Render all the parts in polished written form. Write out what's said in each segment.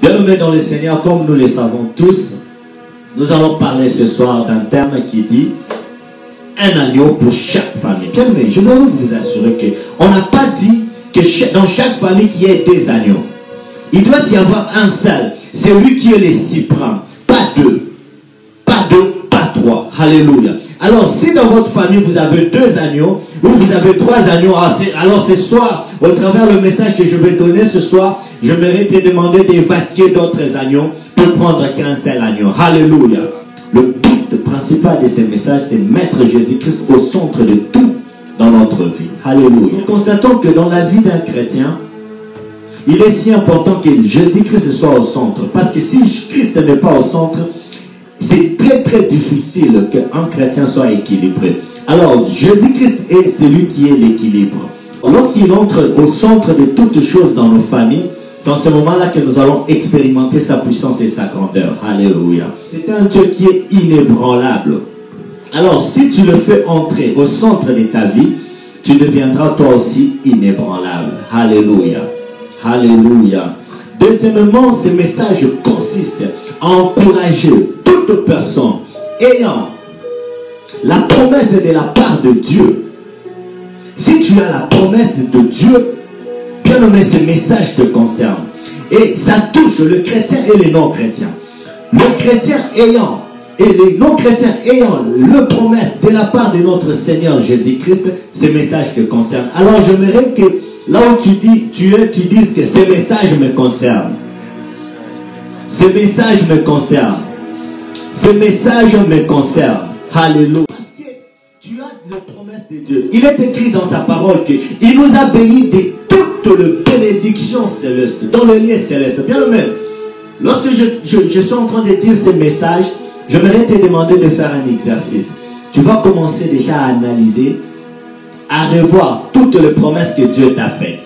Bien-aimés dans le Seigneur, comme nous le savons tous, nous allons parler ce soir d'un terme qui dit un agneau pour chaque famille. Bien-aimés, je veux vous assurer qu'on n'a pas dit que dans chaque famille qu'il y ait des agneaux. Il doit y avoir un seul. C'est lui qui est le suprême. Pas deux. Pas deux, pas trois. Alléluia. Alors, si dans votre famille, vous avez 2 agneaux, ou vous avez 3 agneaux, alors ce soir, au travers le message que je vais donner ce soir, je vais te demander d'évacuer d'autres agneaux pour prendre qu'un seul agneau. Alléluia. Le but principal de ce message, c'est mettre Jésus-Christ au centre de tout dans notre vie. Alléluia. Nous constatons que dans la vie d'un chrétien, il est si important que Jésus-Christ soit au centre. Parce que si Christ n'est pas au centre, c'est très difficile qu'un chrétien soit équilibré. Alors, Jésus-Christ est celui qui est l'équilibre. Lorsqu'il entre au centre de toutes choses dans nos familles, c'est en ce moment-là que nous allons expérimenter sa puissance et sa grandeur. Alléluia. C'est un Dieu qui est inébranlable. Alors, si tu le fais entrer au centre de ta vie, tu deviendras toi aussi inébranlable. Alléluia. Alléluia. Deuxièmement, ce message consiste à encourager toute personne ayant la promesse de la part de Dieu. Si tu as la promesse de Dieu, bien nommé, ce message te concerne. Et ça touche le chrétien et les non-chrétiens. Le chrétien ayant et les non-chrétiens ayant la promesse de la part de notre Seigneur Jésus-Christ, ce message te concerne. Alors j'aimerais que là où tu dises que ce message me concerne. Ce message me concerne. Ce message me concerne. Alléluia. Parce que tu as la promesse de Dieu. Il est écrit dans sa parole qu'il nous a bénis de toutes les bénédictions célestes, dans le lieu céleste. Bien même, lorsque je suis en train de dire ce message, j'aimerais te demander de faire un exercice. Tu vas commencer déjà à analyser, à revoir toutes les promesses que Dieu t'a faites.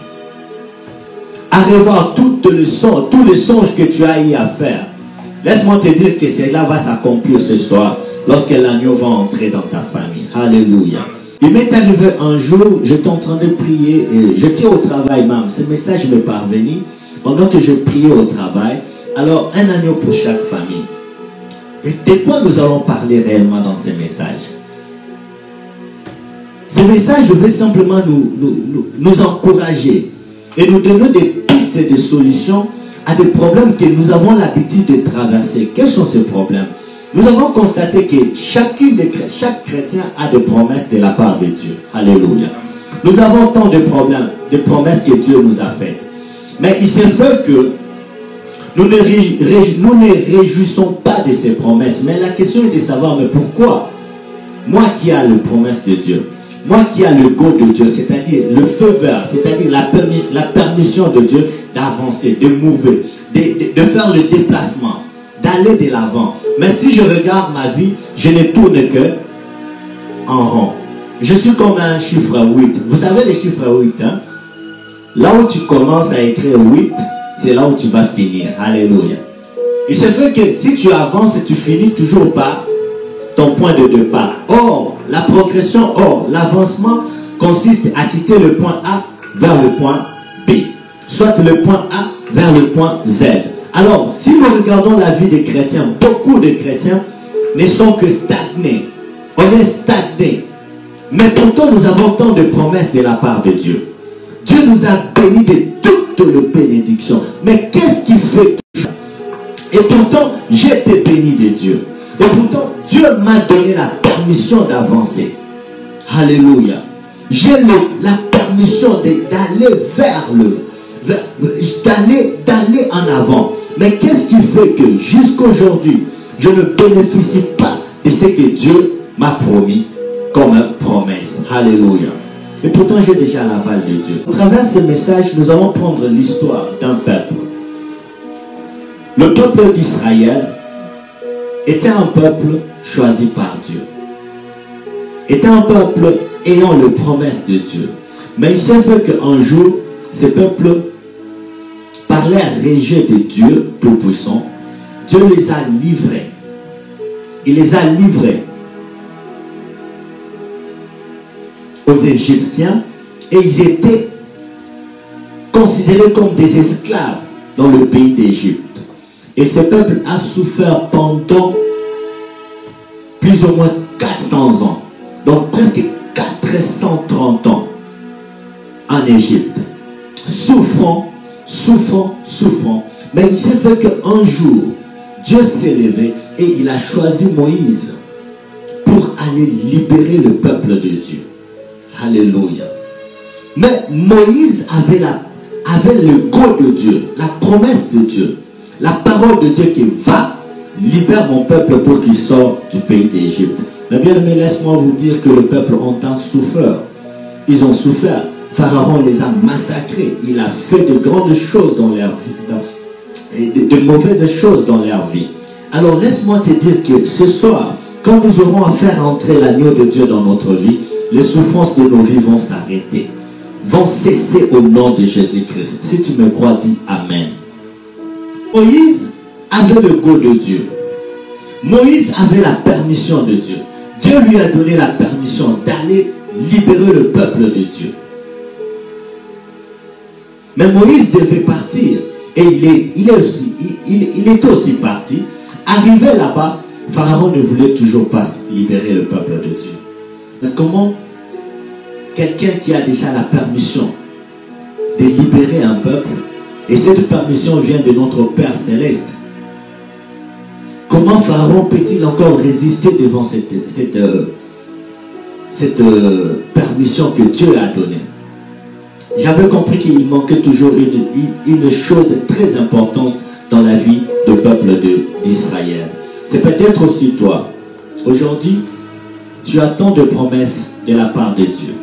À revoir tous les songes que tu as eu à faire. Laisse-moi te dire que cela va s'accomplir ce soir lorsque l'agneau va entrer dans ta famille. Alléluia. Il m'est arrivé un jour, j'étais en train de prier, et j'étais au travail même. Ce message m'est parvenu pendant que je priais au travail. Alors, un agneau pour chaque famille. Et de quoi nous allons parler réellement dans ce message? Ce message veut simplement nous encourager et nous donner des pistes de solutions à des problèmes que nous avons l'habitude de traverser. Quels sont ces problèmes? Nous avons constaté que chaque chrétien a des promesses de la part de Dieu. Alléluia. Nous avons tant de problèmes, de promesses que Dieu nous a faites. Mais il se fait que nous ne réjouissons pas de ces promesses. Mais la question est de savoir, mais pourquoi? Moi qui ai les promesses de Dieu, moi qui ai le go de Dieu, c'est-à-dire le feu vert, c'est-à-dire la permission de Dieu d'avancer, de mouver, de faire le déplacement, d'aller de l'avant. Mais si je regarde ma vie, je ne tourne que en rond. Je suis comme un chiffre 8. Vous savez les chiffres 8, hein? Là où tu commences à écrire 8, c'est là où tu vas finir. Alléluia. Il se fait que si tu avances, tu finis toujours par ton point de départ. Or, la progression, l'avancement consiste à quitter le point A vers le point B. Soit le point A vers le point Z. Alors, si nous regardons la vie des chrétiens, beaucoup de chrétiens ne sont que stagnés. On est stagnés. Mais pourtant, nous avons tant de promesses de la part de Dieu. Dieu nous a bénis de toutes les bénédictions. Mais qu'est-ce qui fait que... Et pourtant, j'étais béni de Dieu. Et pourtant, Dieu m'a donné la permission d'avancer. Alléluia. J'ai la permission d'aller d'aller en avant. Mais qu'est-ce qui fait que jusqu'aujourd'hui, je ne bénéficie pas de ce que Dieu m'a promis comme promesse? Alléluia. Et pourtant, j'ai déjà l'aval de Dieu. À travers ce message, nous allons prendre l'histoire d'un peuple. Le peuple d'Israël était un peuple choisi par Dieu. Était un peuple ayant les promesses de Dieu. Mais il s'est fait qu'un jour, ce peuple parlait à rejet de Dieu Tout-Puissant. Dieu les a livrés. Il les a livrés aux Égyptiens et ils étaient considérés comme des esclaves dans le pays d'Égypte. Et ce peuple a souffert pendant plus ou moins 400 ans. Donc presque 430 ans en Égypte. Souffrant, souffrant, souffrant. Mais il s'est fait qu'un jour, Dieu s'est levé et il a choisi Moïse pour aller libérer le peuple de Dieu. Alléluia. Mais Moïse avait le go de Dieu, la promesse de Dieu, la parole de Dieu qui va libérer mon peuple pour qu'il sorte du pays d'Égypte. Mais bien aimé, laisse-moi vous dire que le peuple a tant souffert. Ils ont souffert. Pharaon les a massacrés. Il a fait de grandes choses dans leur vie, de mauvaises choses dans leur vie. Alors laisse-moi te dire que ce soir, quand nous aurons à faire entrer l'agneau de Dieu dans notre vie, les souffrances de nos vies vont s'arrêter, vont cesser au nom de Jésus-Christ. Si tu me crois, dis Amen. Moïse avait le go de Dieu. Moïse avait la permission de Dieu. Dieu lui a donné la permission d'aller libérer le peuple de Dieu. Mais Moïse devait partir. Et il était aussi parti. Arrivé là-bas, Pharaon ne voulait toujours pas libérer le peuple de Dieu. Mais comment quelqu'un qui a déjà la permission de libérer un peuple, et cette permission vient de notre Père Céleste, comment Pharaon peut-il encore résister devant cette permission que Dieu a donnée? J'avais compris qu'il manquait toujours une chose très importante dans la vie du peuple d'Israël. C'est peut-être aussi toi. Aujourd'hui, tu attends de promesses de la part de Dieu.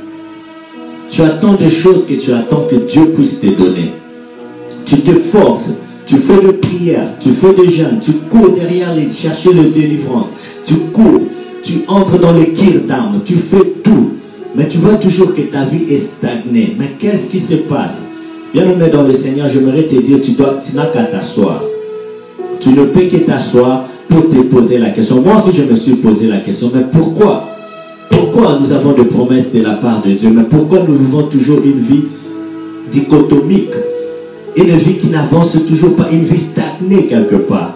Tu attends des choses que tu attends que Dieu puisse te donner. Tu te forces, tu fais des prières, tu fais des jeûnes, tu cours derrière chercher la délivrance. Tu cours, tu entres dans les kirs d'armes, tu fais tout. Mais tu vois toujours que ta vie est stagnée. Mais qu'est-ce qui se passe? Bien-aimé dans le Seigneur, j'aimerais te dire, tu n'as qu'à t'asseoir. Tu ne peux que t'asseoir pour te poser la question. Moi aussi, je me suis posé la question. Mais pourquoi? Pourquoi nous avons des promesses de la part de Dieu? Mais pourquoi nous vivons toujours une vie dichotomique? Une vie qui n'avance toujours pas, une vie stagnée quelque part.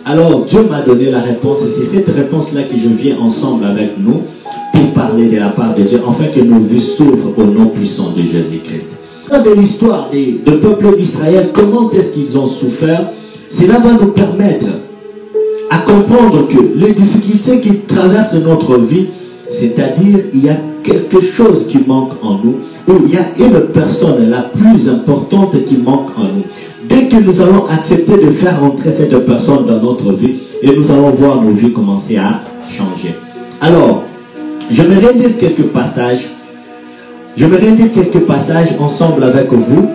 Alors, Dieu m'a donné la réponse. Et c'est cette réponse-là que je viens ensemble avec nous pour parler de la part de Dieu, afin que nos vies s'ouvrent au nom puissant de Jésus-Christ. De l'histoire du peuple d'Israël, comment est-ce qu'ils ont souffert? Cela va nous permettre à comprendre que les difficultés qui traversent notre vie, c'est-à-dire il y a quelque chose qui manque en nous, ou il y a une personne la plus importante qui manque en nous. Dès que nous allons accepter de faire entrer cette personne dans notre vie, et nous allons voir nos vies commencer à changer. Alors, j'aimerais lire quelques passages. J'aimerais lire quelques passages ensemble avec vous,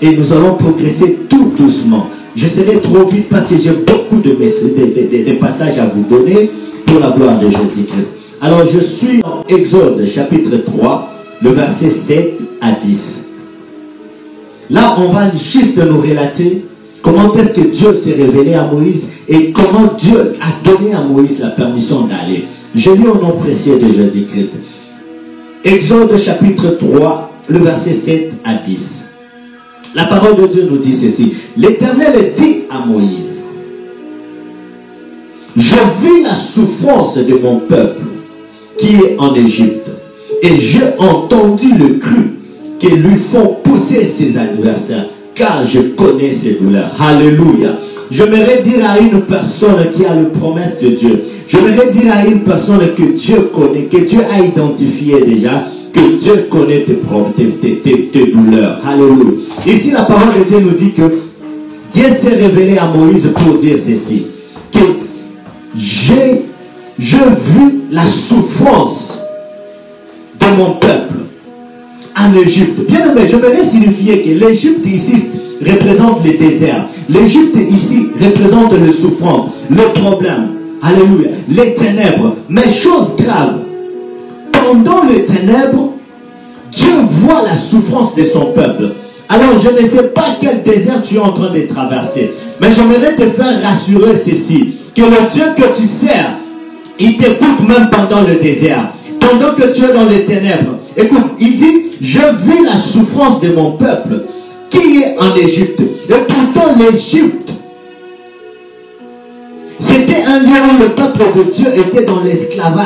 et nous allons progresser tout doucement. Je serai trop vite parce que j'ai beaucoup de passages à vous donner pour la gloire de Jésus-Christ. Alors je suis en Exode chapitre 3, le verset 7 à 10. Là, on va juste nous relater comment est-ce que Dieu s'est révélé à Moïse et comment Dieu a donné à Moïse la permission d'aller. Je lis au nom précieux de Jésus-Christ. Exode chapitre 3, le verset 7 à 10. La parole de Dieu nous dit ceci. L'Éternel dit à Moïse: je vis la souffrance de mon peuple qui est en Égypte, et j'ai entendu le cri que lui font pousser ses adversaires, car je connais ses douleurs. Alléluia. J'aimerais dire à une personne qui a la promesse de Dieu, j'aimerais dire à une personne que Dieu connaît, que Dieu a identifié déjà, que Dieu connaît tes douleurs. Alléluia. Ici, la parole de Dieu nous dit que Dieu s'est révélé à Moïse pour dire ceci, que j'ai vu la souffrance de mon peuple en Égypte. Bien aimé, j'aimerais signifier que l'Égypte ici représente le désert. L'Égypte ici représente le souffrance, le problème. Alléluia. Les ténèbres. Mais chose grave, pendant les ténèbres, Dieu voit la souffrance de son peuple. Alors je ne sais pas quel désert tu es en train de traverser, mais j'aimerais te faire rassurer ceci, que le Dieu que tu sers, il t'écoute même pendant le désert, pendant que tu es dans les ténèbres. Écoute, il dit, je vis la souffrance de mon peuple qui est en Égypte. Et pourtant l'Égypte C'était un lieu où le peuple de Dieu était dans l'esclavage.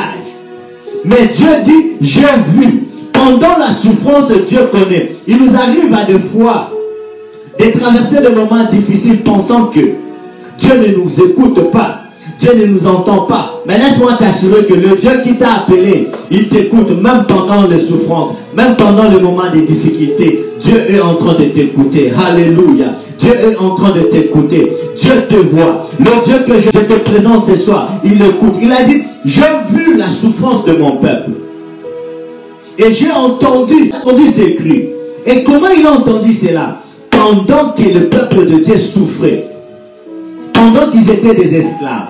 Mais Dieu dit, j'ai vu. Pendant la souffrance, Dieu connaît. Il nous arrive à des fois de traverser des moments difficiles pensant que Dieu ne nous écoute pas. Dieu ne nous entend pas. Mais laisse-moi t'assurer que le Dieu qui t'a appelé, il t'écoute même pendant les souffrances, même pendant les moments de difficulté. Dieu est en train de t'écouter. Alléluia. Dieu est en train de t'écouter. Dieu te voit. Le Dieu que je te présente ce soir, il écoute. Il a dit, j'ai vu la souffrance de mon peuple. Et j'ai entendu ces cris. Et comment il a entendu cela? Pendant que le peuple de Dieu souffrait. Pendant qu'ils étaient des esclaves.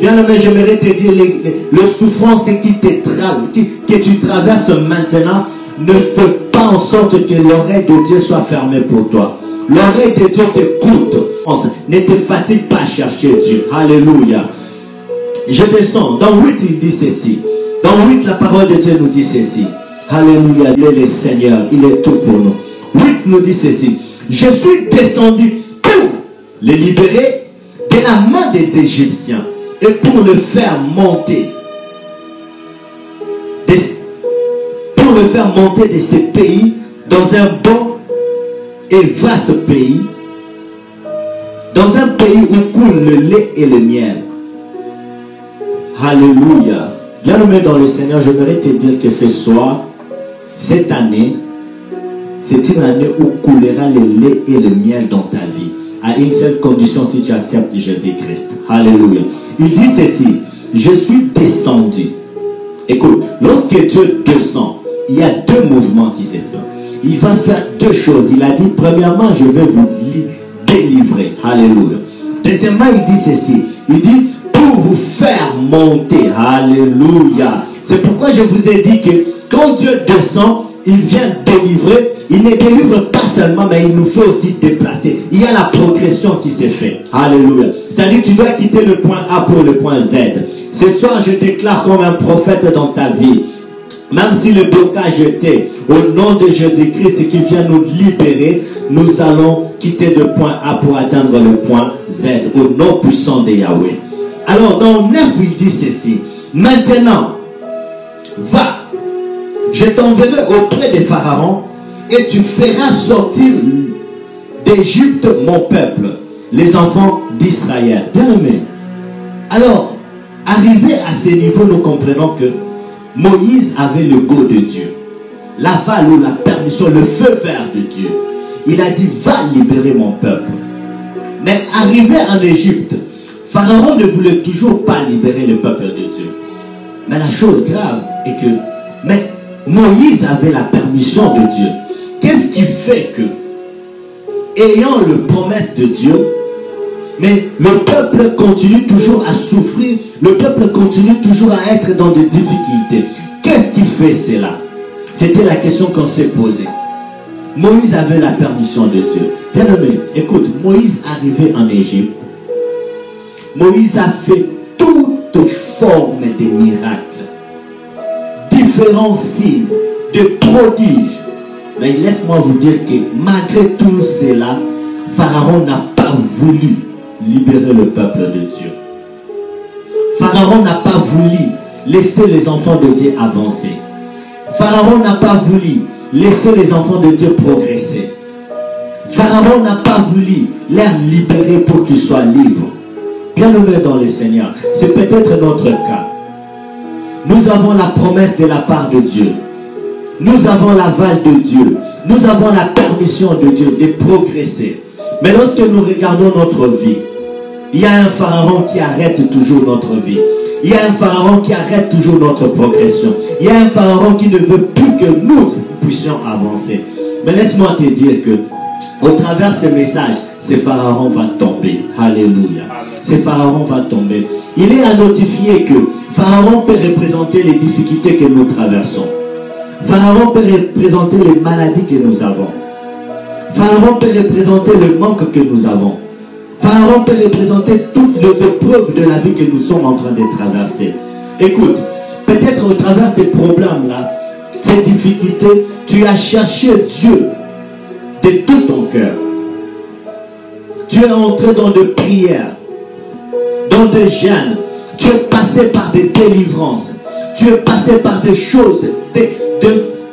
Bien aimé, j'aimerais te dire, les souffrances que tu traverses maintenant, ne fais pas en sorte que l'oreille de Dieu soit fermée pour toi. L'oreille de Dieu t'écoute. Ne te fatigue pas à chercher Dieu. Alléluia. Je descends. Dans 8, il dit ceci. Dans 8, la parole de Dieu nous dit ceci. Alléluia. Il est le Seigneur. Il est tout pour nous. 8 nous dit ceci. Je suis descendu pour les libérer de la main des Égyptiens et pour le faire monter. Pour le faire monter de ces pays dans un bon et vaste pays, dans un pays où coule le lait et le miel. Alléluia. Bien-aimé dans le Seigneur, j'aimerais te dire que ce soir, cette année, c'est une année où coulera le lait et le miel dans ta vie. À une seule condition, si tu acceptes Jésus-Christ. Alléluia. Il dit ceci. Je suis descendu. Écoute, lorsque Dieu descend, il y a deux mouvements qui se font. Il va faire deux choses. Il a dit, premièrement, je vais vous délivrer. Alléluia. Deuxièmement, il dit ceci. Il dit, pour vous faire monter. Alléluia. C'est pourquoi je vous ai dit que quand Dieu descend, il vient délivrer. Il ne délivre pas seulement, mais il nous fait aussi déplacer. Il y a la progression qui s'est faite. Alléluia. C'est-à-dire tu dois quitter le point A pour le point Z. Ce soir, je déclare comme un prophète dans ta vie. Même si le blocage était au nom de Jésus-Christ qui vient nous libérer, nous allons quitter le point A pour atteindre le point Z au nom puissant de Yahweh. Alors dans 9, il dit ceci. Maintenant, va, je t'enverrai auprès des pharaons et tu feras sortir d'Égypte mon peuple, les enfants d'Israël. Bien aimé. Alors, arrivé à ce niveau, nous comprenons que Moïse avait le go de Dieu. L'aval ou la permission, le feu vert de Dieu. Il a dit, va libérer mon peuple. Mais arrivé en Égypte, Pharaon ne voulait toujours pas libérer le peuple de Dieu. Mais la chose grave est que mais Moïse avait la permission de Dieu. Qu'est-ce qui fait que, ayant la promesse de Dieu, mais le peuple continue toujours à souffrir, le peuple continue toujours à être dans des difficultés. Qu'est-ce qui fait cela? C'était la question qu'on s'est posée. Moïse avait la permission de Dieu. Bien aimé, écoute, Moïse arrivé en Égypte, Moïse a fait toute forme de miracles, différents signes, de prodiges. Mais laisse-moi vous dire que malgré tout cela, Pharaon n'a pas voulu libérer le peuple de Dieu. Pharaon n'a pas voulu laisser les enfants de Dieu avancer. Pharaon n'a pas voulu laisser les enfants de Dieu progresser. Pharaon n'a pas voulu les libérer pour qu'ils soient libres. Bien-aimés dans le Seigneur, c'est peut-être notre cas. Nous avons la promesse de la part de Dieu. Nous avons l'aval de Dieu. Nous avons la permission de Dieu de progresser. Mais lorsque nous regardons notre vie, il y a un pharaon qui arrête toujours notre vie. Il y a un pharaon qui arrête toujours notre progression. Il y a un pharaon qui ne veut plus que nous puissions avancer. Mais laisse-moi te dire que au travers de ce message, ce pharaon va tomber. Alléluia. Ce pharaon va tomber. Il est à notifier que Pharaon peut représenter les difficultés que nous traversons. Pharaon peut représenter les maladies que nous avons. Pharaon peut représenter le manque que nous avons. Pharaon peut représenter toutes les épreuves de la vie que nous sommes en train de traverser. Écoute, peut-être au travers de ces problèmes-là, ces difficultés, tu as cherché Dieu de tout ton cœur. Tu es entré dans des prières, dans des jeûnes, tu es passé par des délivrances, tu es passé par des choses,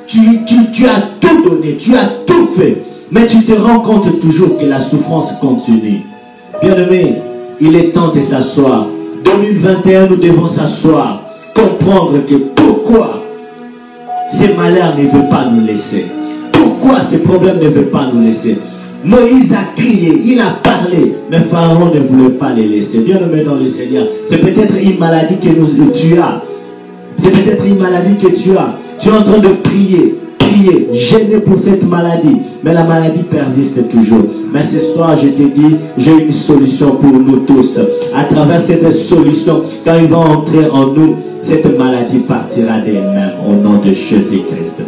tu as tout donné, tu as tout fait, mais tu te rends compte toujours que la souffrance continue. Bien-aimé, il est temps de s'asseoir. 2021, nous devons s'asseoir, comprendre que pourquoi ces malheurs ne veulent pas nous laisser. Pourquoi ces problèmes ne veulent pas nous laisser. Moïse a crié, il a parlé, mais Pharaon ne voulait pas les laisser. Bien-aimé dans le Seigneur, c'est peut-être une maladie que tu as. C'est peut-être une maladie que tu as. Tu es en train de prier, gêner pour cette maladie, mais la maladie persiste toujours. Mais ce soir, je te dis, j'ai une solution pour nous tous. À travers cette solution, quand il va entrer en nous, cette maladie partira d'elle-même au nom de Jésus-Christ.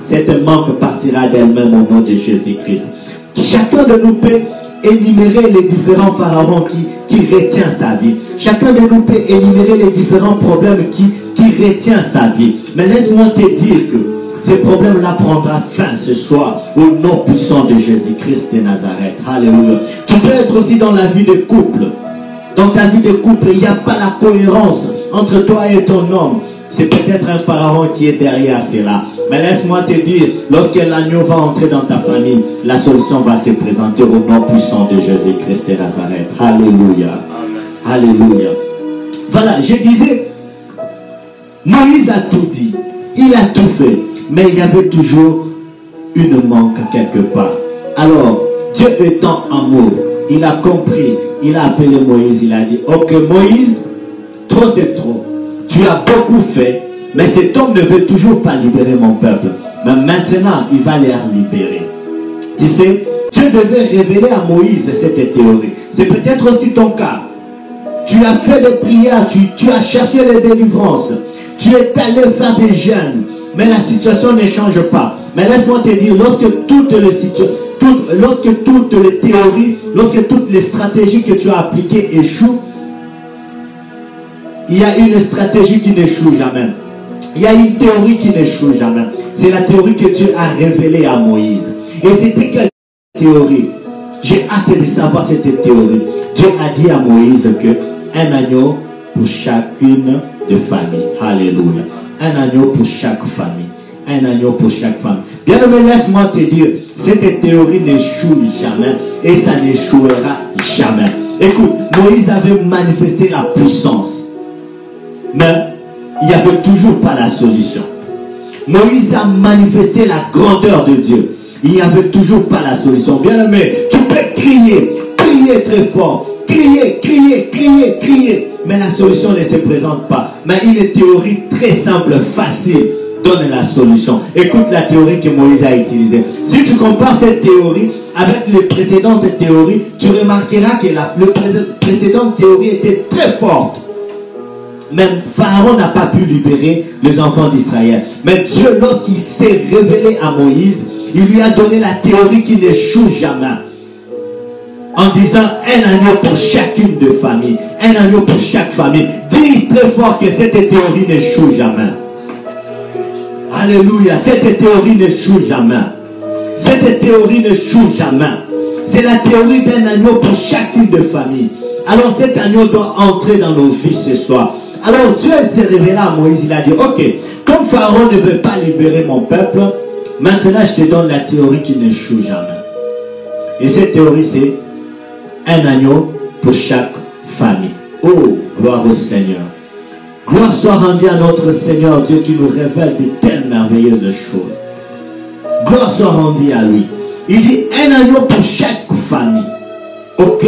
Cette manque partira d'elle-même au nom de Jésus-Christ. Chacun de nous peut énumérer les différents pharaons qui retient sa vie. Chacun de nous peut énumérer les différents problèmes qui retient sa vie. Mais laisse-moi te dire que ce problème-là prendra fin ce soir au nom puissant de Jésus-Christ de Nazareth. Alléluia. Tu peux être aussi dans la vie de couple. Dans ta vie de couple, il n'y a pas la cohérence entre toi et ton homme. C'est peut-être un pharaon qui est derrière cela. Mais laisse-moi te dire, lorsque l'agneau va entrer dans ta famille, la solution va se présenter au nom puissant de Jésus-Christ de Nazareth. Alléluia. Alléluia. Voilà, je disais, Moïse a tout dit. Il a tout fait. Mais il y avait toujours une manque quelque part. Alors, Dieu étant amour, il a compris. Il a appelé Moïse. Il a dit, ok Moïse, trop c'est trop. Tu as beaucoup fait. Mais cet homme ne veut toujours pas libérer mon peuple. Mais maintenant, il va les libérer. Tu sais, Dieu devait révéler à Moïse cette théorie. C'est peut-être aussi ton cas. Tu as fait des prières, tu as cherché les délivrances. Tu es allé faire des jeûnes. Mais la situation ne change pas. Mais laisse-moi te dire, lorsque toutes les théories, lorsque toutes les stratégies que tu as appliquées échouent, il y a une stratégie qui n'échoue jamais. Il y a une théorie qui n'échoue jamais. C'est la théorie que Dieu a révélée à Moïse. Et c'était quelle théorie? J'ai hâte de savoir cette théorie. Dieu a dit à Moïse que un agneau pour chacune de famille. Alléluia. Un agneau pour chaque famille. Un agneau pour chaque femme. Bien aimé, laisse-moi te dire, cette théorie n'échoue jamais. Et ça n'échouera jamais. Écoute, Moïse avait manifesté la puissance. Mais il n'y avait toujours pas la solution. Moïse a manifesté la grandeur de Dieu. Il n'y avait toujours pas la solution. Bien aimé, tu peux crier très fort. Crier. Mais la solution ne se présente pas. Mais une théorie très simple, facile, donne la solution. Écoute la théorie que Moïse a utilisée. Si tu compares cette théorie avec les précédentes théories, tu remarqueras que la précédente théorie était très forte. Même Pharaon n'a pas pu libérer les enfants d'Israël. Mais Dieu, lorsqu'il s'est révélé à Moïse, il lui a donné la théorie qui n'échoue jamais. En disant un agneau pour chacune de famille. Un agneau pour chaque famille. Dis très fort que cette théorie n'échoue jamais. Alléluia. Cette théorie n'échoue jamais. Cette théorie n'échoue jamais. C'est la théorie d'un agneau pour chacune de famille. Alors cet agneau doit entrer dans nos vies ce soir. Alors Dieu s'est révélé à Moïse, il a dit, ok, comme Pharaon ne veut pas libérer mon peuple, maintenant je te donne la théorie qui n'échoue jamais. Et cette théorie c'est un agneau pour chaque famille. Oh, gloire au Seigneur. Gloire soit rendue à notre Seigneur Dieu qui nous révèle de telles merveilleuses choses. Gloire soit rendue à lui. Il dit un agneau pour chaque famille. Ok.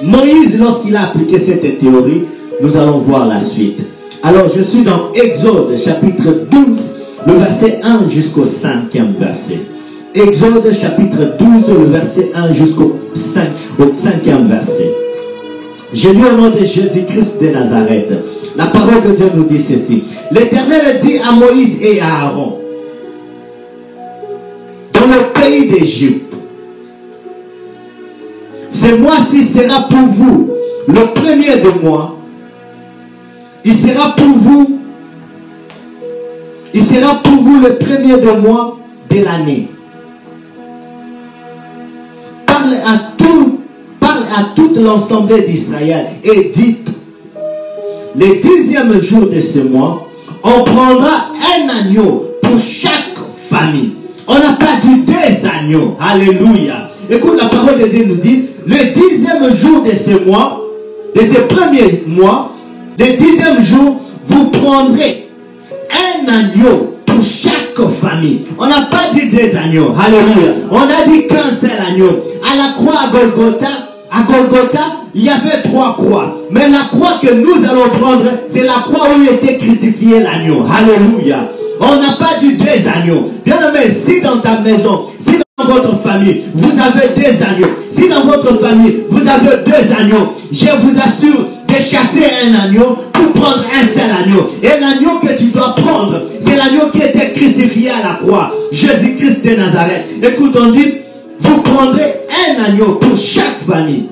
Moïse, lorsqu'il a appliqué cette théorie, nous allons voir la suite. Alors, je suis dans Exode, chapitre 12, le verset 1 jusqu'au 5e verset. Exode, chapitre 12, le verset 1 jusqu'au 5e verset. Je lis au nom de Jésus-Christ de Nazareth. La parole de Dieu nous dit ceci. L'Éternel dit à Moïse et à Aaron, dans le pays d'Égypte, ce mois-ci sera pour vous le premier de mois. Il sera pour vous le premier de mois de l'année. Parle à toute toute l'ensemble d'Israël et dites, le 10e jour de ce mois, on prendra un agneau pour chaque famille. On n'a pas dit 2 agneaux. Alléluia. Écoute, la parole de Dieu nous dit, le 10e jour de ce mois, de ce premier mois, le 10e jour, vous prendrez un agneau pour chaque famille. On n'a pas dit 2 agneaux. Alléluia. On a dit qu'un seul agneau. À la croix à Golgotha, il y avait 3 croix. Mais la croix que nous allons prendre, c'est la croix où était crucifié l'agneau. Alléluia. On n'a pas dit 2 agneaux. Bien aimé, si dans ta maison, si dans votre famille, vous avez 2 agneaux, si dans votre famille, vous avez 2 agneaux, je vous assure de chasser un agneau pour prendre un seul agneau. Et l'agneau que tu dois prendre, c'est l'agneau qui était crucifié à la croix. Jésus-Christ de Nazareth. Écoute, on dit, vous prendrez un agneau pour chaque famille.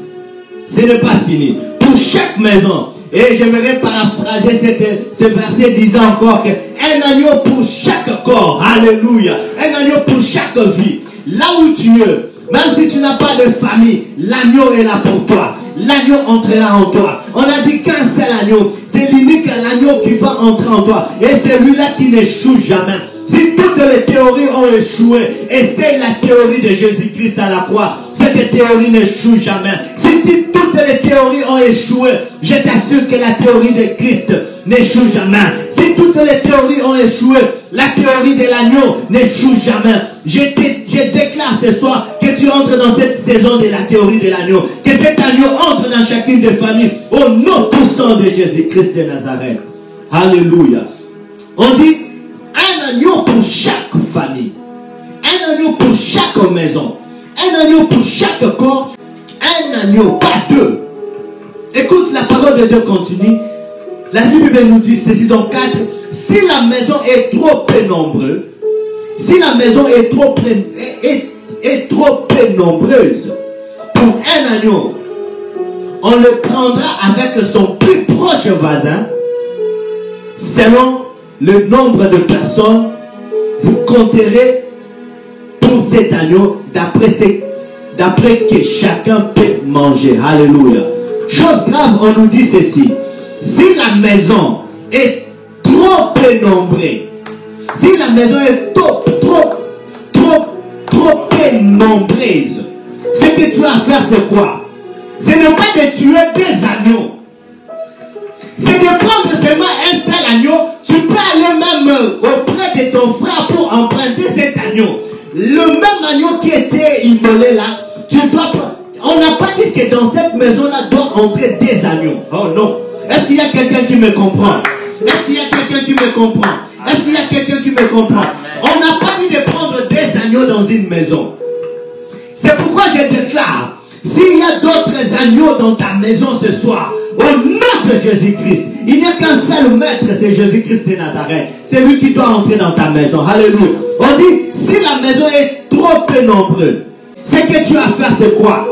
Ce n'est pas fini. Pour chaque maison. Et j'aimerais paraphraser ce verset disant encore qu'un agneau pour chaque corps. Alléluia. Un agneau pour chaque vie. Là où tu es, même si tu n'as pas de famille, l'agneau est là pour toi. L'agneau entrera en toi. On a dit qu'un seul agneau. C'est l'unique l'agneau qui va entrer en toi. Et c'est lui-là qui n'échoue jamais. Si toutes les théories ont échoué, essaye la théorie de Jésus-Christ à la croix. Cette théorie n'échoue jamais. Si toutes les théories ont échoué, je t'assure que la théorie de Christ n'échoue jamais. Si toutes les théories ont échoué, la théorie de l'agneau n'échoue jamais. Je déclare ce soir que tu entres dans cette saison de la théorie de l'agneau. Que cet agneau entre dans chacune des familles au nom puissant de Jésus-Christ de Nazareth. Alléluia. On dit un agneau pour chaque famille. Un agneau pour chaque maison. Un agneau pour chaque corps. Un agneau, pas 2. Écoute, la parole de Dieu continue. La Bible nous dit ceci dans 4. Si la maison est trop peu nombreuse, si la maison est trop peu nombreuse pour un agneau, on le prendra avec son plus proche voisin, selon le nombre de personnes, vous compterez pour cet agneau d'après que chacun peut manger. Alléluia. Chose grave, on nous dit ceci. Si la maison est trop peu nombreuse, si la maison est trop peu nombreuse, ce que tu vas faire, c'est quoi? Ce n'est pas de tuer 2 agneaux. C'est de prendre seulement un seul agneau. Tu peux aller même auprès de ton frère pour emprunter cet agneau. Le même agneau qui était immolé là, tu dois pas. On n'a pas dit que dans cette maison-là doit entrer 2 agneaux. Oh non. Est-ce qu'il y a quelqu'un qui me comprend? Est-ce qu'il y a quelqu'un qui me comprend? Est-ce qu'il y a quelqu'un qui me comprend? On n'a pas dit de prendre 2 agneaux dans une maison. C'est pourquoi je déclare, s'il y a d'autres agneaux dans ta maison ce soir, au nom de Jésus-Christ, il n'y a qu'un seul maître, c'est Jésus-Christ de Nazareth. C'est lui qui doit entrer dans ta maison. Alléluia. On dit, si la maison est trop peu nombreuse, ce que tu vas faire, c'est quoi?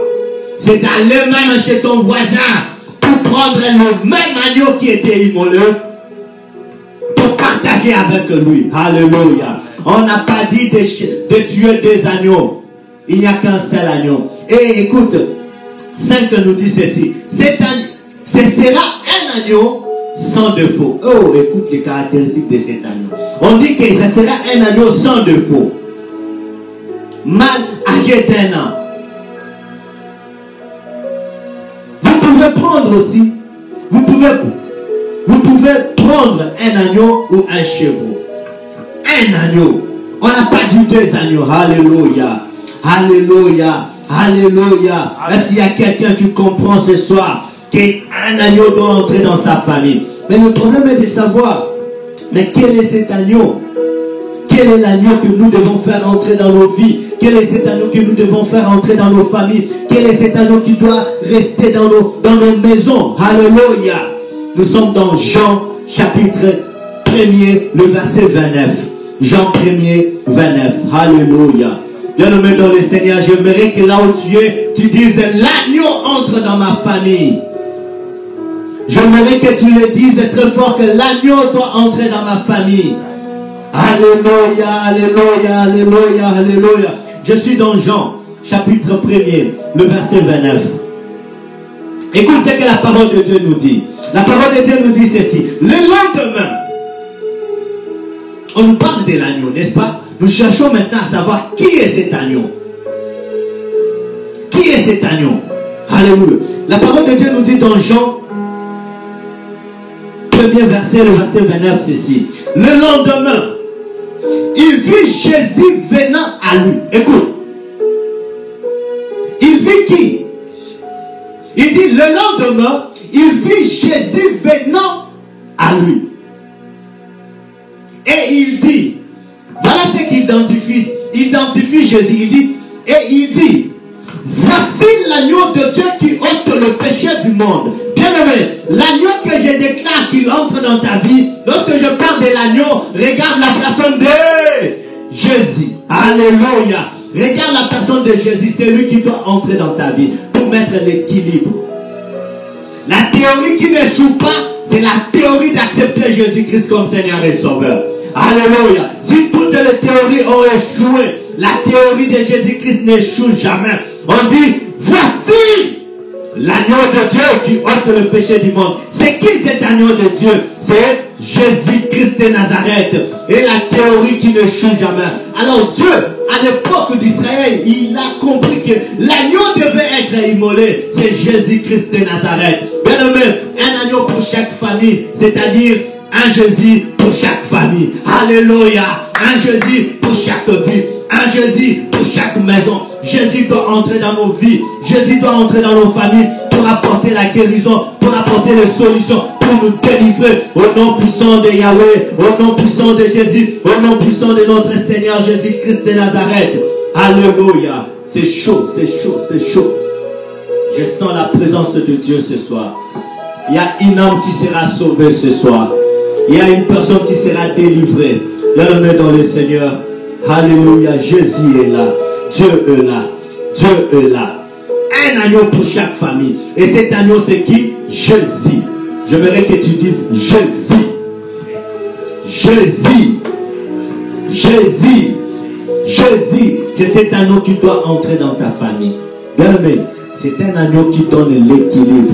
C'est d'aller même chez ton voisin pour prendre le même agneau qui était immolé, pour partager avec lui. Alléluia. On n'a pas dit de tuer 2 agneaux. Il n'y a qu'un seul agneau. Et écoute, 5 nous dit ceci. Ce sera un agneau sans défaut. Oh, écoute les caractéristiques de cet agneau. On dit que ce sera un agneau sans défaut. Mâle âgé d'1 an. Vous pouvez prendre aussi, vous pouvez prendre un agneau ou un chevreau. Un agneau. On n'a pas dit 2 agneaux. Alléluia. Alléluia. Alléluia. Est-ce qu'il y a quelqu'un qui comprend ce soir qu'un agneau doit entrer dans sa famille? Mais le problème est de savoir, mais quel est cet agneau? Quel est l'agneau que nous devons faire entrer dans nos vies? Quel est cet agneau que nous devons faire entrer dans nos familles? Quel est cet agneau qui doit rester dans nos maisons? Alléluia. Nous sommes dans Jean chapitre 1er, le verset 29. Jean 1er, 29. Alléluia. Bien-aimé dans le Seigneur, j'aimerais que là où tu es, tu dises l'agneau entre dans ma famille. J'aimerais que tu le dises très fort que l'agneau doit entrer dans ma famille. Alléluia, alléluia, alléluia, alléluia. Je suis dans Jean, chapitre 1er, le verset 29. Écoute ce que la parole de Dieu nous dit. La parole de Dieu nous dit ceci. Le lendemain, on nous parle de l'agneau, n'est-ce pas? Nous cherchons maintenant à savoir qui est cet agneau. Qui est cet agneau? Alléluia. La parole de Dieu nous dit dans Jean, premier verset, le verset 29, ceci. Le lendemain, il vit Jésus venant à lui. Écoute. Il vit qui? Il dit le lendemain, il vit Jésus venant à lui. Et il dit, voilà ce qu'il identifie. Il identifie Jésus. Il dit, et il dit, voici l'agneau de Dieu qui ôte le péché du monde. Bien-aimé, l'agneau que je déclare qu'il entre dans ta vie, lorsque je parle de l'agneau, regarde la personne de Jésus. Alléluia. Regarde la personne de Jésus, c'est lui qui doit entrer dans ta vie pour mettre l'équilibre. La théorie qui n'échoue pas, c'est la théorie d'accepter Jésus-Christ comme Seigneur et Sauveur. Alléluia. Si toutes les théories ont échoué, la théorie de Jésus-Christ n'échoue jamais. On dit, voici l'agneau de Dieu qui ôte le péché du monde. C'est qui cet agneau de Dieu? C'est Jésus-Christ de Nazareth. Et la théorie qui n'échoue jamais. Alors Dieu, à l'époque d'Israël, il a compris que l'agneau devait être immolé. C'est Jésus-Christ de Nazareth. Bien aimé, un agneau pour chaque famille, c'est-à-dire un Jésus pour chaque famille. Alléluia. Un Jésus pour chaque vie. Un Jésus pour chaque maison. Jésus doit entrer dans nos vies. Jésus doit entrer dans nos familles pour apporter la guérison, pour apporter les solutions, pour nous délivrer au nom puissant de Yahweh, au nom puissant de Jésus, au nom puissant de notre Seigneur Jésus-Christ de Nazareth. Alléluia. C'est chaud, c'est chaud, c'est chaud. Je sens la présence de Dieu ce soir. Il y a une âme qui sera sauvée ce soir. Il y a une personne qui sera délivrée. Bien-aimé dans le Seigneur. Alléluia. Jésus est là. Dieu est là. Dieu est là. Un agneau pour chaque famille. Et cet agneau, c'est qui? Jésus. J'aimerais que tu dises Jésus. Jésus. Jésus. Jésus. C'est cet agneau qui doit entrer dans ta famille. Bien-aimé, c'est un agneau qui donne l'équilibre.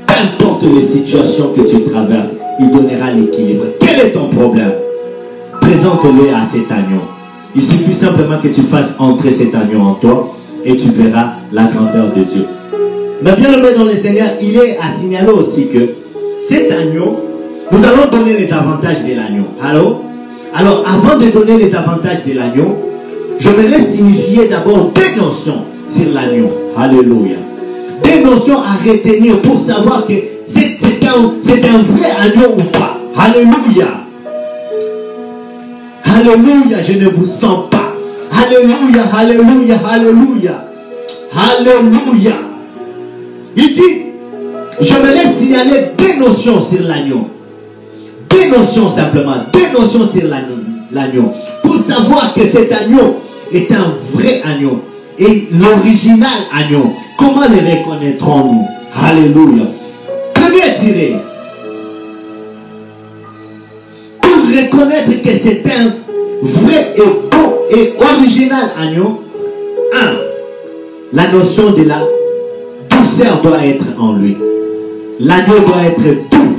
Peu importe les situations que tu traverses, il donnera l'équilibre. Quel est ton problème? Présente-le à cet agneau. Il suffit simplement que tu fasses entrer cet agneau en toi et tu verras la grandeur de Dieu. Mais bien aimé dans le Seigneur, il est à signaler aussi que cet agneau, nous allons donner les avantages de l'agneau. Alors, avant de donner les avantages de l'agneau, je voudrais signifier d'abord deux notions sur l'agneau. Alléluia. Des notions à retenir pour savoir que c'est un vrai agneau ou pas. Alléluia. Alléluia, je ne vous sens pas. Alléluia, alléluia, alléluia. Alléluia. Il dit, je me laisse signaler deux notions sur l'agneau. Deux notions simplement, deux notions sur l'agneau. Pour savoir que cet agneau est un vrai agneau. Et l'original agneau. Comment le reconnaîtrons-nous? Alléluia. Premier tiré. Pour reconnaître que c'est un vrai et bon et original agneau, la notion de la douceur doit être en lui. L'agneau doit être doux.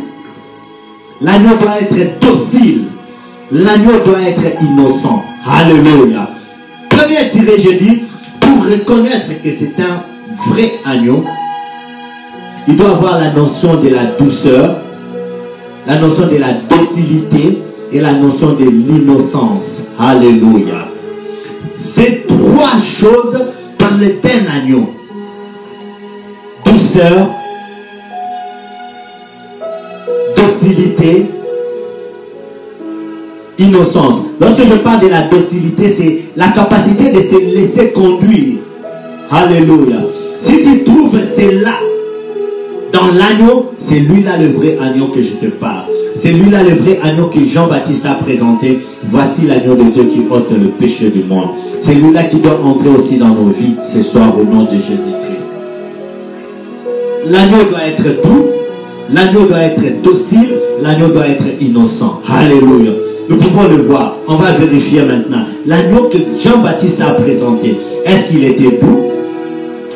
L'agneau doit être docile. L'agneau doit être innocent. Alléluia. Premier tiré, je dis, pour reconnaître que c'est un vrai agneau, il doit avoir la notion de la douceur, la notion de la docilité et la notion de l'innocence. Alléluia. Ces trois choses parlent d'un agneau. Douceur, docilité, innocence. Lorsque je parle de la docilité, c'est la capacité de se laisser conduire. Alléluia. Si tu trouves cela dans l'agneau, c'est lui-là le vrai agneau que je te parle. C'est lui-là le vrai agneau que Jean-Baptiste a présenté. Voici l'agneau de Dieu qui ôte le péché du monde. C'est lui-là qui doit entrer aussi dans nos vies ce soir au nom de Jésus-Christ. L'agneau doit être doux, l'agneau doit être docile, l'agneau doit être innocent. Alléluia. Nous pouvons le voir. On va vérifier maintenant. L'agneau que Jean-Baptiste a présenté, est-ce qu'il était doux?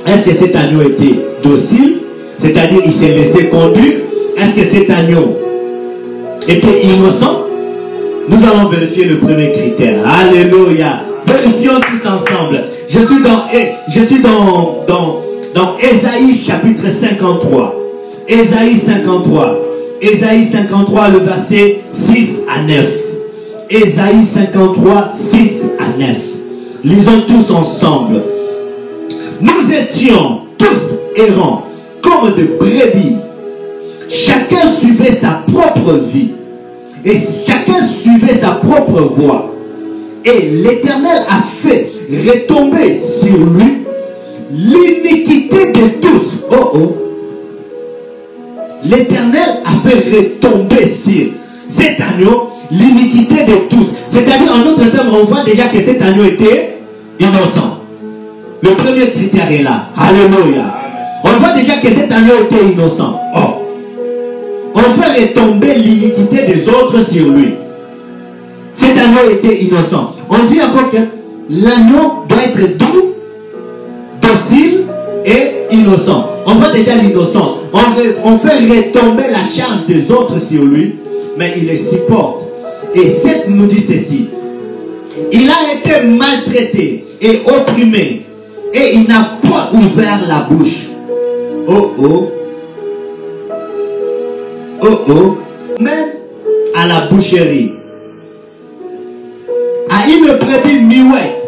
Est-ce que cet agneau était docile? c'est-à-dire il s'est laissé conduire. Est-ce que cet agneau était innocent? Nous allons vérifier le premier critère. Alléluia. Vérifions tous ensemble. Je suis dans Ésaïe chapitre 53. Ésaïe 53. Ésaïe 53, le verset 6 à 9. Ésaïe 53, 6 à 9. Lisons tous ensemble. Nous étions tous errants comme de brebis. Chacun suivait sa propre vie. Et chacun suivait sa propre voie. Et l'Éternel a fait retomber sur lui l'iniquité de tous. Oh oh. L'Éternel a fait retomber sur cet agneau l'iniquité de tous. C'est-à-dire, en d'autres termes, on voit déjà que cet agneau était innocent. Le premier critère est là. Alléluia. On voit déjà que cet agneau était innocent. Oh. On fait retomber l'iniquité des autres sur lui. Cet agneau était innocent. On dit encore que l'agneau doit être doux, docile et innocent. On voit déjà l'innocence. On fait retomber la charge des autres sur lui, mais il les supporte. Et 7 nous dit ceci. Il a été maltraité et opprimé, et il n'a pas ouvert la bouche. Oh oh. Oh oh. Même à la boucherie, à une brebis muette,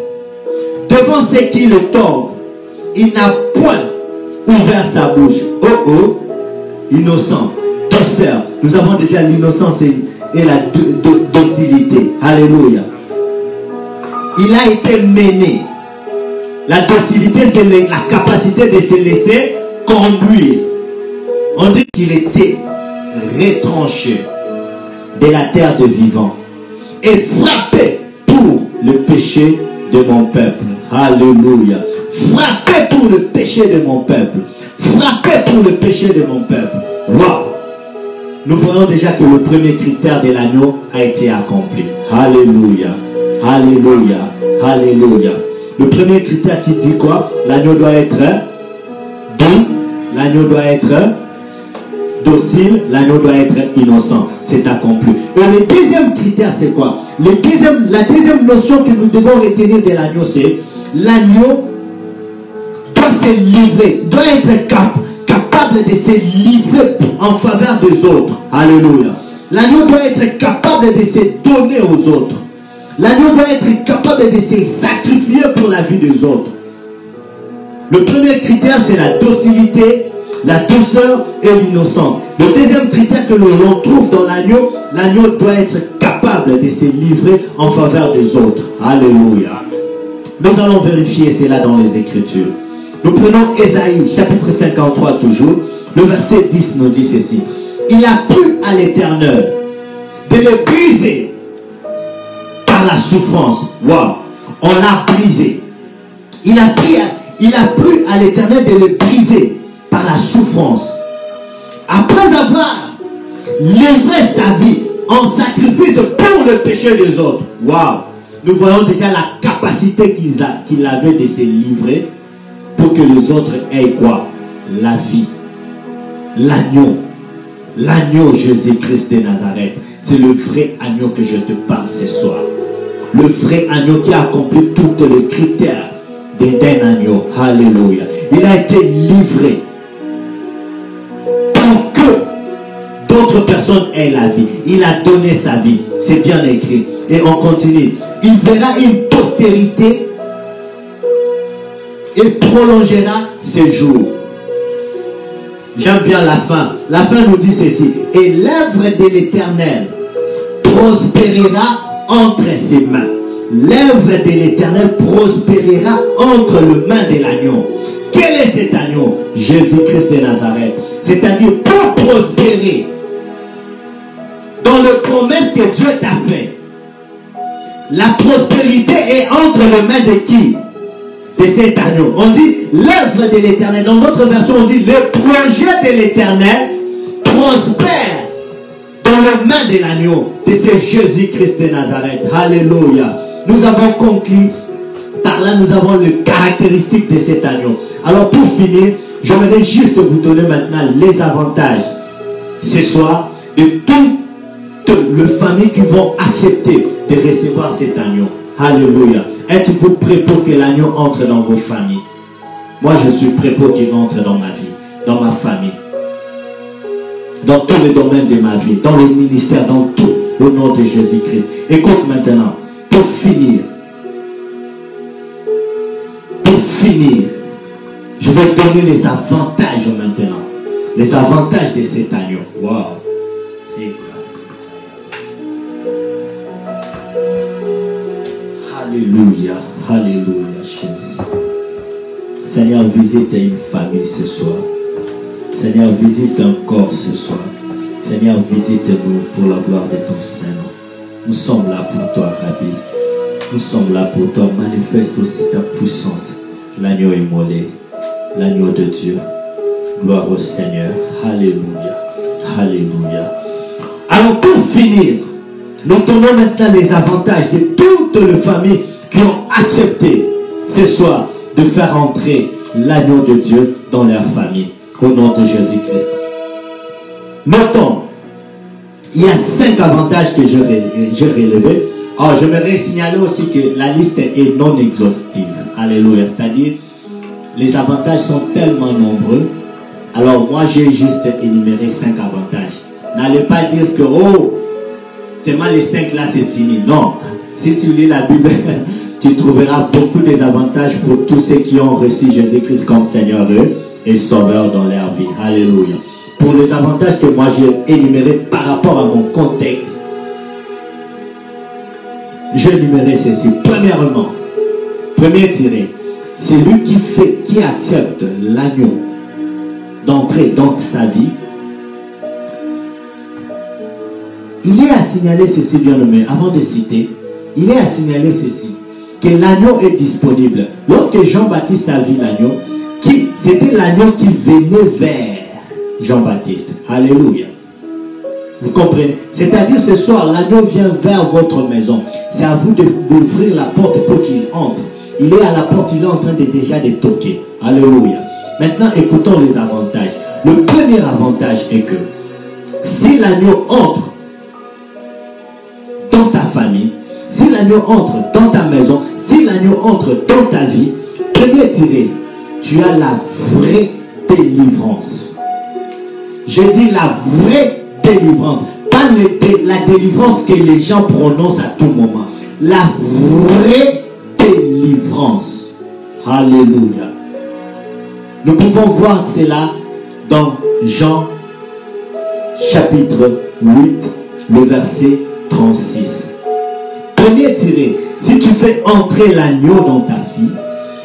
devant ceux qui le tordent, il n'a point ouvert sa bouche. Oh oh. Innocent, douceur. Nous avons déjà l'innocence et la docilité. Alléluia. Il a été mené. La docilité, c'est la capacité de se laisser conduire. On dit qu'il était retranché de la terre de vivants et frappé pour le péché de mon peuple. Alléluia. Frappé pour le péché de mon peuple. Frappé pour le péché de mon peuple. Wow. Nous voyons déjà que le premier critère de l'agneau a été accompli. Alléluia. Alléluia. Alléluia. Le premier critère qui dit quoi? L'agneau doit être doux. L'agneau doit être docile. L'agneau doit être innocent. C'est accompli. Et le deuxième critère, c'est quoi? La deuxième notion que nous devons retenir de l'agneau, c'est l'agneau doit se livrer, doit être capable de se livrer en faveur des autres. Alléluia. L'agneau doit être capable de se donner aux autres. L'agneau doit être capable de se sacrifier pour la vie des autres. Le premier critère, c'est la docilité, la douceur et l'innocence. Le deuxième critère que l'on trouve dans l'agneau, l'agneau doit être capable de se livrer en faveur des autres. Alléluia. Nous allons vérifier cela dans les Écritures. Nous prenons Ésaïe, chapitre 53 toujours. Le verset 10 nous dit ceci. Il a plu à l'Éternel de le briser par la souffrance. Wow. On l'a brisé. Il a plu à l'Éternel de le briser par la souffrance. Après avoir livré sa vie en sacrifice pour le péché des autres. Wow. Nous voyons déjà la capacité qu'il avait de se livrer pour que les autres aient quoi? La vie. L'agneau. L'agneau Jésus-Christ de Nazareth. C'est le vrai agneau que je te parle ce soir. Le vrai agneau qui a accompli tous les critères d'un agneau. Alléluia. Il a été livré pour que d'autres personnes aient la vie. Il a donné sa vie. C'est bien écrit. Et on continue. Il verra une postérité et prolongera ses jours. J'aime bien la fin. La fin nous dit ceci. Et l'œuvre de l'Éternel prospérera entre ses mains. L'œuvre de l'Éternel prospérera entre les mains de l'agneau. Quel est cet agneau? Jésus-Christ de Nazareth. C'est-à-dire pour prospérer dans le promesse que Dieu t'a fait. La prospérité est entre les mains de qui? De cet agneau. On dit l'œuvre de l'Éternel. Dans notre version, on dit le projet de l'Éternel prospère dans les mains de l'agneau. De ce Jésus-Christ de Nazareth. Alléluia. Nous avons conclu. Par là, nous avons les caractéristiques de cet agneau. Alors pour finir, J'aimerais juste vous donner maintenant les avantages ce soir de toutes les familles qui vont accepter de recevoir cet agneau. Alléluia. Êtes-vous prêts pour que l'agneau entre dans vos familles? Moi, je suis prêt pour qu'il entre dans ma vie, dans ma famille, dans tous les domaines de ma vie, dans le ministère, dans tout, au nom de Jésus-Christ. Écoute maintenant, pour finir, je vais donner les avantages maintenant. Les avantages de cet agneau. Wow. Alléluia. Alléluia, Jésus. Seigneur, visite une famille ce soir. Seigneur, visite un corps ce soir. Seigneur, visite-nous pour la gloire de ton Saint-Nom. Nous sommes là pour toi, Rabbi. Nous sommes là pour toi. Manifeste aussi ta puissance. L'agneau immolé, l'agneau de Dieu. Gloire au Seigneur. Alléluia. Alléluia. Alors pour finir, nous donnons maintenant les avantages de toutes les familles qui ont accepté ce soir de faire entrer l'agneau de Dieu dans leur famille. Au nom de Jésus-Christ. Notons, il y a 5 avantages que j'ai relevés. Alors, j'aimerais signaler aussi que la liste est non exhaustive. Alléluia. C'est-à-dire, les avantages sont tellement nombreux. Alors, moi, j'ai juste énuméré 5 avantages. N'allez pas dire que, oh, seulement les 5 là, c'est fini. Non. Si tu lis la Bible, tu trouveras beaucoup des avantages pour tous ceux qui ont reçu Jésus-Christ comme Seigneur et Sauveur dans leur vie. Alléluia. Pour les avantages que moi, j'ai énumérés par rapport à mon contexte, j'ai énuméré ceci. Premièrement, premier tiré, c'est lui qui accepte l'agneau d'entrer dans sa vie. Il est à signaler ceci, bien-aimé, avant de citer, il est à signaler ceci, que l'agneau est disponible. Lorsque Jean-Baptiste a vu l'agneau, c'était l'agneau qui venait vers Jean-Baptiste. Alléluia. Vous comprenez? C'est-à-dire ce soir, l'agneau vient vers votre maison. C'est à vous d'ouvrir la porte pour qu'il entre. Il est à la porte, il est en train déjà de toquer. Alléluia. Maintenant, écoutons les avantages. Le premier avantage est que si l'agneau entre dans ta famille, si l'agneau entre dans ta maison, si l'agneau entre dans ta vie, premier tiré, tu as la vraie délivrance. Je dis la vraie délivrance. Pas la délivrance que les gens prononcent à tout moment. La vraie délivrance. Alléluia. Nous pouvons voir cela dans Jean chapitre 8, le verset 36. Premier tiré, si tu fais entrer l'agneau dans ta vie,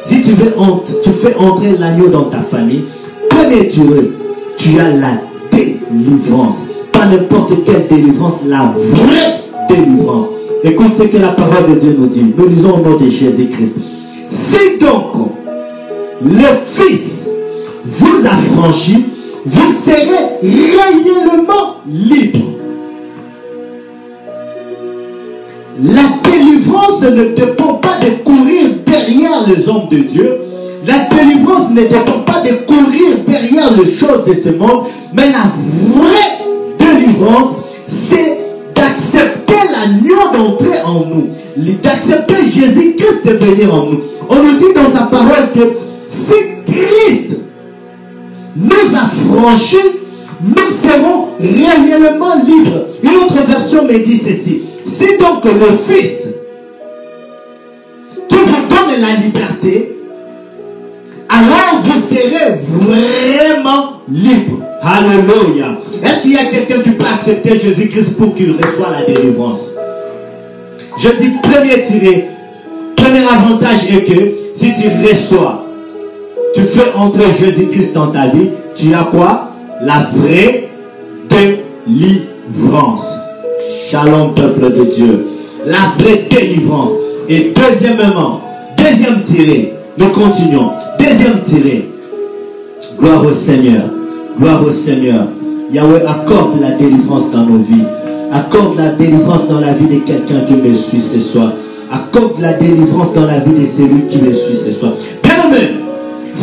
si tu fais entrer l'agneau dans ta famille, premier tiré, tu as la délivrance. Pas n'importe quelle délivrance, la vraie délivrance. Écoute ce que la parole de Dieu nous dit. Nous lisons au nom de Jésus-Christ. Si donc le Fils vous affranchit, vous serez réellement libre. La délivrance ne dépend pas de courir derrière les hommes de Dieu. La délivrance ne dépend pas de courir derrière les choses de ce monde. Mais la vraie délivrance, c'est d'accepter l'agneau d'entrer en nous. D'accepter Jésus-Christ de venir en nous. On nous dit dans sa parole que si Christ nous a franchis, nous serons réellement libres. Une autre version me dit ceci. Si donc le Fils qui vous donne la liberté, alors vous serez vraiment libre. Alléluia. Est-ce qu'il y a quelqu'un qui peut accepter Jésus-Christ pour qu'il reçoive la délivrance? Je dis premier tiré. Premier avantage est que si tu reçois, tu fais entrer Jésus-Christ dans ta vie, tu as quoi? La vraie délivrance. Shalom, peuple de Dieu. La vraie délivrance. Et deuxièmement, deuxième tiré, nous continuons. Deuxième tiré. Gloire au Seigneur. Gloire au Seigneur. Yahweh accorde la délivrance dans nos vies. Accorde la délivrance dans la vie de quelqu'un qui me suit ce soir. Accorde la délivrance dans la vie de celui qui me suit ce soir. Bien-aimé,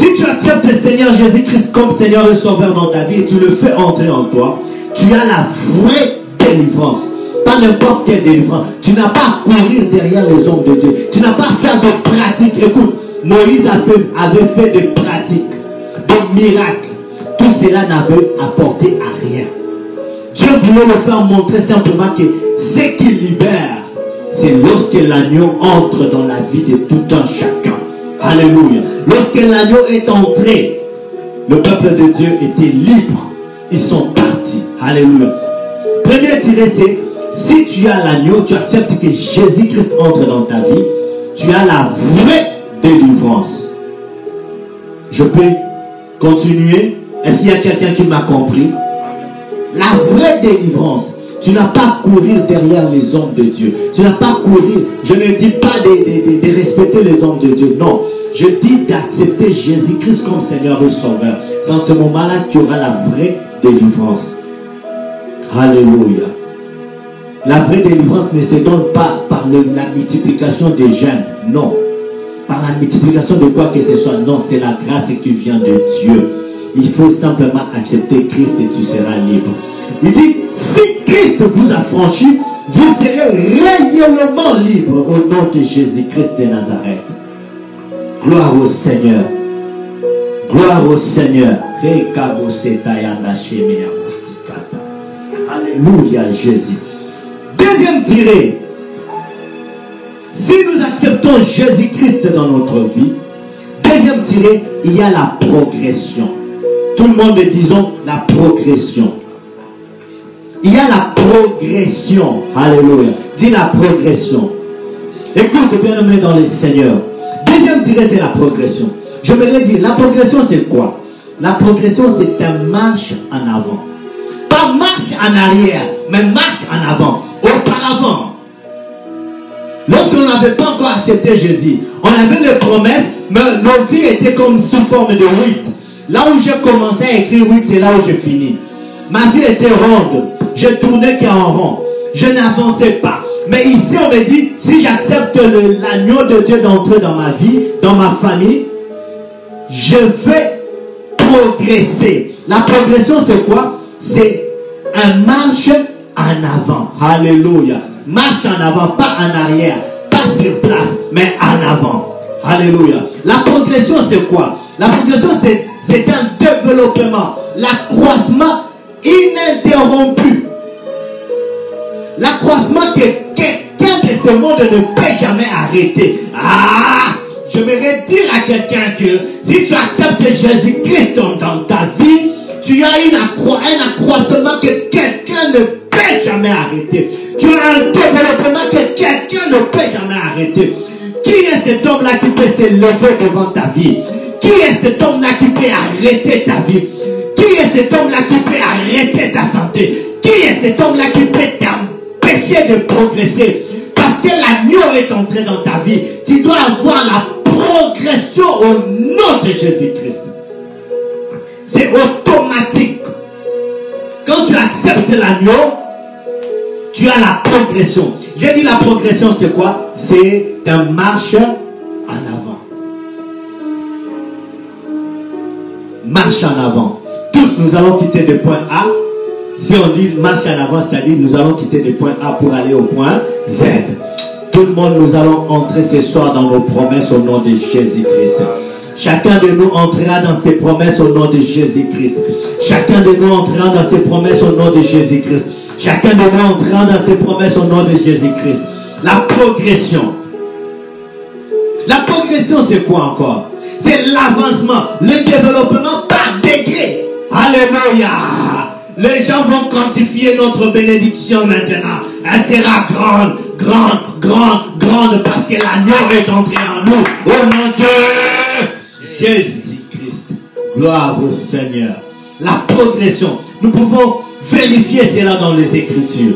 Si tu acceptes le Seigneur Jésus-Christ comme Seigneur et Sauveur dans ta vie et tu le fais entrer en toi, tu as la vraie délivrance. Pas n'importe quelle délivrance. Tu n'as pas à courir derrière les hommes de Dieu. Tu n'as pas à faire de pratiques. Écoute, Moïse avait fait des pratiques, des miracles. Tout cela n'avait apporté à rien. Dieu voulait le faire montrer simplement que ce qui libère, c'est lorsque l'agneau entre dans la vie de tout un chacun. Alléluia. Lorsque l'agneau est entré, le peuple de Dieu était libre. Ils sont partis. Alléluia. Premier tiré, c'est si tu as l'agneau, tu acceptes que Jésus-Christ entre dans ta vie, tu as la vraie délivrance. Je peux continuer? Est-ce qu'il y a quelqu'un qui m'a compris? La vraie délivrance. Tu n'as pas à courir derrière les hommes de Dieu. Tu n'as pas à courir. Je ne dis pas de respecter les hommes de Dieu. Non. Je dis d'accepter Jésus-Christ comme Seigneur et Sauveur. C'est en ce moment-là que tu auras la vraie délivrance. Alléluia. La vraie délivrance ne se donne pas par la multiplication des jeûnes. Non. Par la multiplication de quoi que ce soit. Non, c'est la grâce qui vient de Dieu. Il faut simplement accepter Christ et tu seras libre. Il dit, si Christ vous a franchi, vous serez réellement libre au nom de Jésus-Christ de Nazareth. Gloire au Seigneur. Gloire au Seigneur. Alléluia Jésus. Deuxième tiré. Si nous acceptons Jésus-Christ dans notre vie, deuxième tiré, il y a la progression. Tout le monde disons la progression. Il y a la progression. Alléluia. Dis la progression. Écoute bien aimé dans le Seigneur. Deuxième tiré, c'est la progression. Je voudrais dire, la progression c'est quoi? La progression c'est une marche en avant. Pas marche en arrière, mais marche en avant. Auparavant, lorsqu'on n'avait pas encore accepté Jésus, on avait les promesses, mais nos vies étaient comme sous forme de 8. Là où j'ai commencé à écrire 8, c'est là où je finis. Ma vie était ronde. Je tournais qu'en rond. Je n'avançais pas. Mais ici, on me dit, si j'accepte l'agneau de Dieu d'entrer dans ma vie, dans ma famille, je vais progresser. La progression, c'est quoi? C'est une marche en avant. Alléluia. Marche en avant, pas en arrière. Pas sur place, mais en avant. Alléluia. La progression, c'est quoi? La progression, c'est un développement. L'accroissement ininterrompu. L'accroissement que quelqu'un de ce monde ne peut jamais arrêter. Ah! Je voudrais dire à quelqu'un que si tu acceptes Jésus-Christ dans ta vie, tu as un accroissement que quelqu'un ne peut jamais arrêter. Tu as un développement que quelqu'un ne peut jamais arrêter. Qui est cet homme-là qui peut se lever devant ta vie? Qui est cet homme-là qui peut arrêter ta vie? Qui est cet homme-là qui peut arrêter ta santé? Qui est cet homme-là qui peut t'empêcher de progresser? Parce que l'agneau est entré dans ta vie. Tu dois avoir la progression au nom de Jésus-Christ. C'est automatique. Quand tu acceptes l'agneau, tu as la progression. J'ai dit la progression, c'est quoi? C'est une marche en avant. Marche en avant. Tous nous allons quitter le point A. Si on dit marche en avant, c'est-à-dire nous allons quitter le point A pour aller au point Z. Tout le monde, nous allons entrer ce soir dans nos promesses au nom de Jésus-Christ. Chacun de nous entrera dans ses promesses au nom de Jésus-Christ. Chacun de nous entrera dans ses promesses au nom de Jésus-Christ. Chacun de nous entrera dans ses promesses au nom de Jésus-Christ. La progression. La progression, c'est quoi encore? C'est l'avancement, le développement par degré. Alléluia. Les gens vont quantifier notre bénédiction maintenant. Elle sera grande, grande, grande, grande parce que l'agneau est entré en nous. Au nom de Jésus-Christ. Gloire au Seigneur. La progression. Nous pouvons vérifier cela dans les Écritures.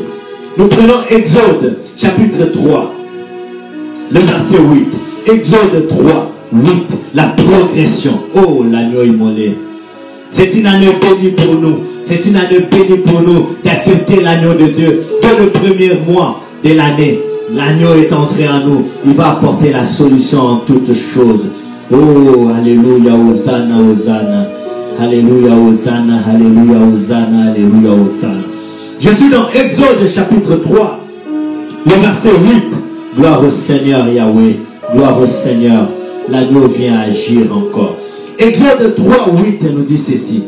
Nous prenons Exode, chapitre 3, le verset 8. Exode 3, 8. La progression. Oh, l'agneau immolé. C'est une année bénie pour nous. C'est une année bénie pour nous d'accepter l'agneau de Dieu. Dès le premier mois de l'année, l'agneau est entré en nous. Il va apporter la solution en toutes choses. Oh, alléluia, Hosanna, Hosanna. Alléluia, Hosanna, alléluia, Hosanna, alléluia, Hosanna. Je suis dans Exode chapitre 3, le verset 8. Gloire au Seigneur Yahweh, gloire au Seigneur. L'agneau vient agir encore. Exode 3, 8 nous dit ceci.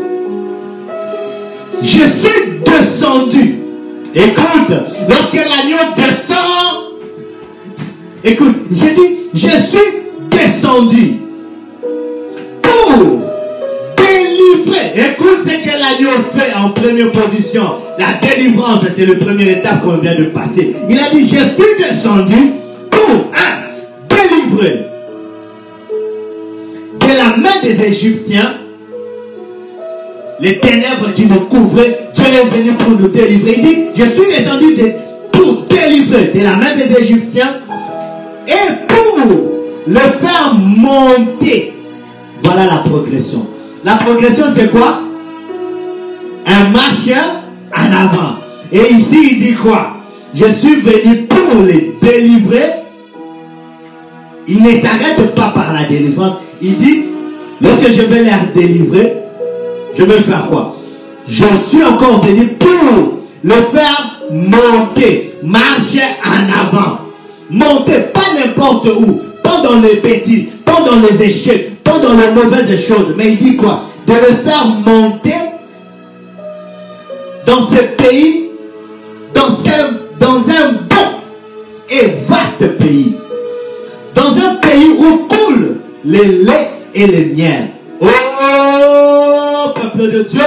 Je suis descendu. Écoute, lorsque l'agneau descend, écoute, j'ai dit, je suis descendu pour délivrer. Écoute ce que l'agneau fait en première position. La délivrance, c'est la première étape qu'on vient de passer. Il a dit, je suis descendu pour délivrer de la main des Égyptiens les ténèbres qui nous couvraient. Dieu est venu pour nous délivrer. Il dit, je suis descendu pour délivrer de la main des Égyptiens et pour le faire monter. Voilà la progression. La progression, c'est quoi? Un marche en avant. Et ici, il dit quoi? Je suis venu pour les délivrer. Il ne s'arrête pas par la délivrance. Il dit, lorsque je vais les délivrer, je vais faire quoi? Je suis encore venu pour le faire monter, marcher en avant. Monter, pas n'importe où, pas dans les bêtises, pas dans les échecs, pas dans les mauvaises choses. Mais il dit quoi? De le faire monter dans ce pays, dans un bon et vaste pays. Dans un pays où coulent les laits et les miels. Oh, peuple de Dieu,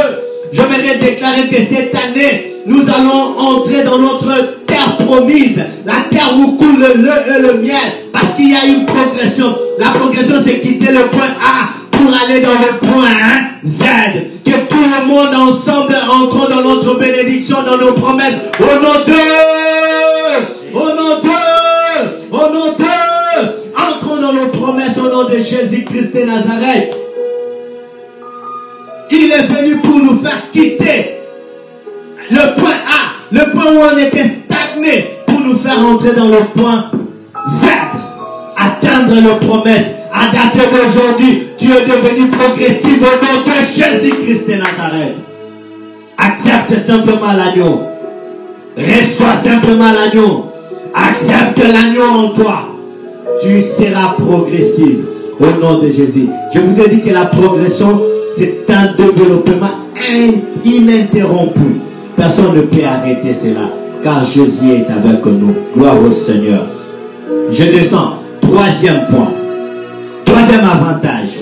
j'aimerais déclarer que cette année, nous allons entrer dans notre terre promise, la terre où coule le lait et le miel, parce qu'il y a une progression. La progression, c'est quitter le point A pour aller dans le point Z. Que tout le monde ensemble entre dans notre bénédiction, dans nos promesses. Au nom de, au nom de, au nom de, entrons dans nos promesses au nom de Jésus-Christ de Nazareth. Il est venu pour nous faire quitter le point A, le point où on était stagné, pour nous faire entrer dans le point Z, atteindre nos promesses. À date d'aujourd'hui, tu es devenu progressif au nom de Jésus-Christ de Nazareth. Accepte simplement l'agneau. Reçois simplement l'agneau. Accepte l'agneau en toi. Tu seras progressif au nom de Jésus. Je vous ai dit que la progression, c'est un développement ininterrompu. Personne ne peut arrêter cela, car Jésus est avec nous. Gloire au Seigneur. Je descends. Troisième point. Troisième avantage.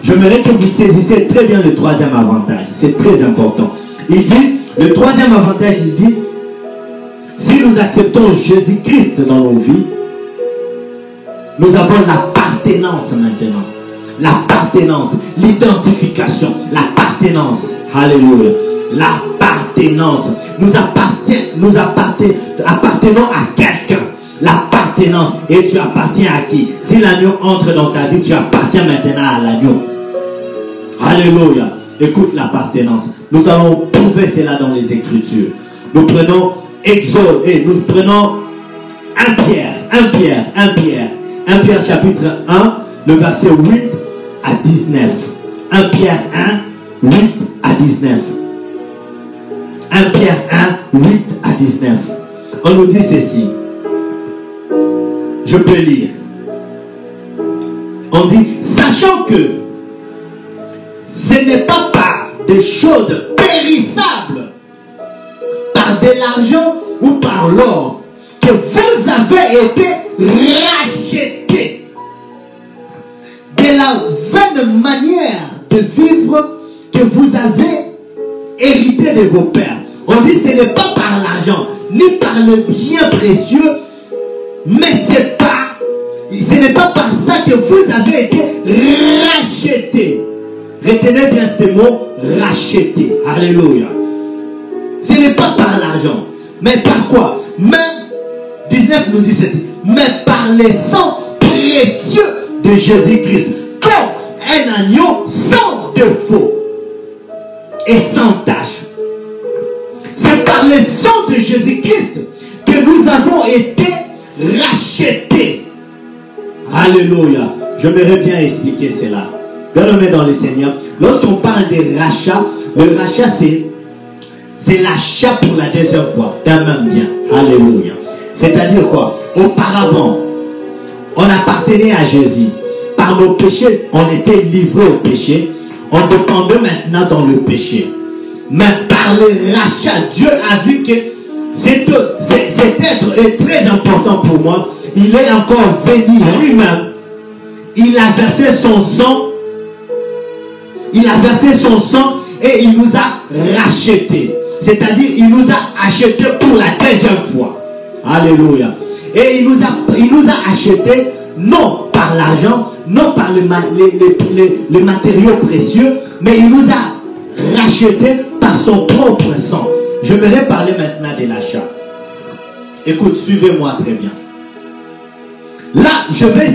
J'aimerais que vous saisissiez très bien le troisième avantage. C'est très important. Il dit, le troisième avantage, il dit, si nous acceptons Jésus-Christ dans nos vies, nous avons l'appartenance maintenant. L'appartenance, l'identification, l'appartenance. Alléluia. L'appartenance. Nous appartenons à quelqu'un. L'appartenance. Et tu appartiens à qui? Si l'agneau entre dans ta vie, tu appartiens maintenant à l'agneau. Alléluia. Écoute l'appartenance. Nous allons trouver cela dans les Écritures. Nous prenons Exode et nous prenons 1 Pierre chapitre 1, le verset 8 à 19. 1 Pierre 1, 8 à 19. 1 Pierre 1, 8 à 19. On nous dit ceci. Je peux lire. On dit, sachant que ce n'est pas par des choses périssables, par de l'argent ou par l'or, que vous avez été rachetés de la vaine manière de vivre que vous avez hérité de vos pères. On dit, ce n'est pas par l'argent, ni par le bien précieux, mais ce n'est pas par ça que vous avez été rachetés. Retenez bien ce mot, racheter. Alléluia. Ce n'est pas par l'argent. Mais par quoi? Mais 19 nous dit ceci. Mais par les sangs précieux de Jésus-Christ. Comme un agneau sans défaut et sans tache. C'est par les sangs de Jésus-Christ que nous avons été rachetés. Alléluia. j'aimerais bien expliquer cela. Bien-aimés dans le Seigneur, lorsqu'on parle de rachat, le rachat c'est l'achat pour la deuxième fois d'un même bien. Alléluia. C'est-à-dire quoi? Auparavant, on appartenait à Jésus. Par nos péchés, on était livré au péché. On dépendait maintenant dans le péché. Mais par le rachat, Dieu a vu que cet être est très important pour moi. Il est encore venu lui-même. Il a versé son sang. Il a versé son sang et il nous a rachetés. C'est-à-dire, il nous a achetés pour la deuxième fois. Alléluia. Et il nous a achetés non par l'argent, non par les matériaux précieux, mais il nous a rachetés par son propre sang. Je vais parler maintenant de l'achat. Écoute, suivez-moi très bien. Là, je vais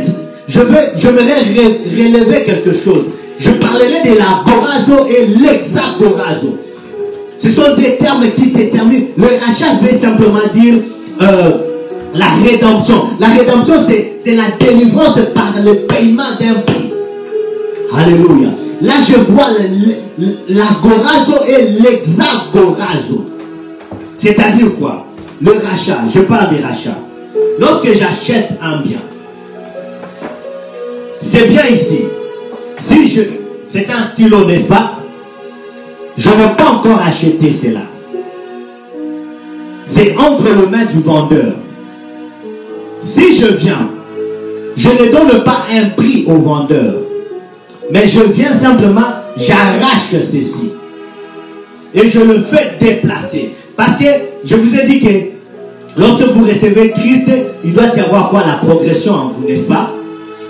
relever quelque chose. Je parlerai de l'agorazo et l'exagorazo. Ce sont des termes qui déterminent. Le rachat veut simplement dire la rédemption. La rédemption, c'est la délivrance par le paiement d'un prix. Alléluia. Là, je vois l'agorazo et l'exagorazo. C'est-à-dire quoi? Le rachat, je parle des rachats. Lorsque j'achète un bien, c'est bien ici. C'est un stylo, n'est-ce pas? Je n'ai pas encore acheté cela. C'est entre les mains du vendeur. Si je viens, je ne donne pas un prix au vendeur, mais je viens simplement, j'arrache ceci. Et je le fais déplacer. Parce que je vous ai dit que lorsque vous recevez Christ, il doit y avoir quoi? La progression en vous, n'est-ce pas?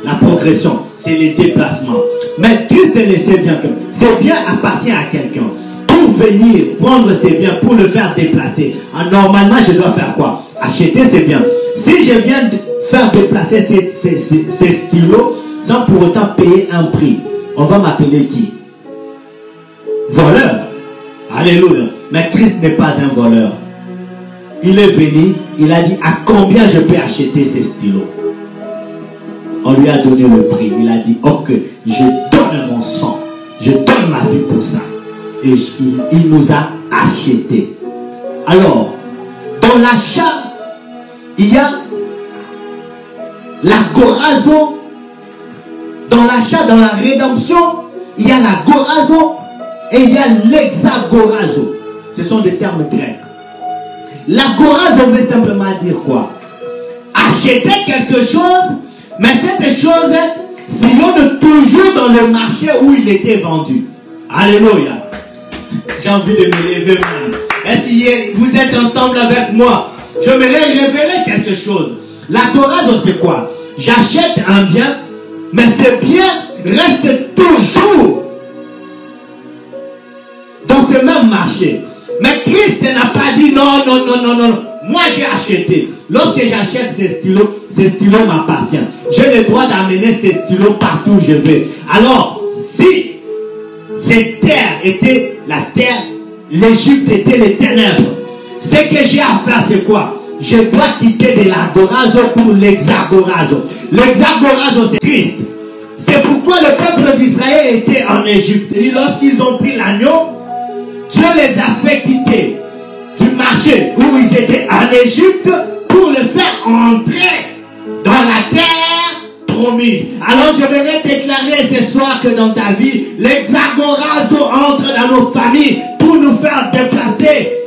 La progression, c'est les déplacements. Mais Christ le sait bien que ces biens appartiennent à quelqu'un. Pour venir prendre ces biens, pour le faire déplacer, normalement je dois faire quoi? Acheter ces biens. Si je viens de faire déplacer ces stylos sans pour autant payer un prix, on va m'appeler qui? Voleur. Alléluia. Mais Christ n'est pas un voleur. Il est venu, il a dit à combien je peux acheter ces stylos? On lui a donné le prix. Il a dit, ok, je donne mon sang. Je donne ma vie pour ça. Et il nous a achetés. Alors, dans l'achat, il y a l'agorazo. Dans l'achat, dans la rédemption, il y a l'agorazo et il y a l'exagorazo. Ce sont des termes grecs. L'agorazo veut simplement dire quoi? Acheter quelque chose, mais cette chose sillonne toujours dans le marché où il était vendu. Alléluia. J'ai envie de me lever même. Est-ce que vous êtes ensemble avec moi? Je me révéler quelque chose. L'agorazo, c'est quoi? J'achète un bien, mais ce bien reste toujours dans ce même marché. Mais Christ n'a pas dit non, non, non, non, non. Moi j'ai acheté. Lorsque j'achète ces stylos m'appartiennent. J'ai le droit d'amener ces stylos partout où je vais. Alors, si cette terre était la terre, l'Égypte était les ténèbres. Ce que j'ai à faire, c'est quoi? Je dois quitter de l'agorazo pour l'exagorazo. L'exagorazo, c'est Christ. C'est pourquoi le peuple d'Israël était en Égypte. Et lorsqu'ils ont pris l'agneau, Dieu les a fait quitter du marché où ils étaient en Égypte pour le faire entrer dans la terre promise. Alors je vais déclarer ce soir que dans ta vie, l'exagorazo entre dans nos familles pour nous faire déplacer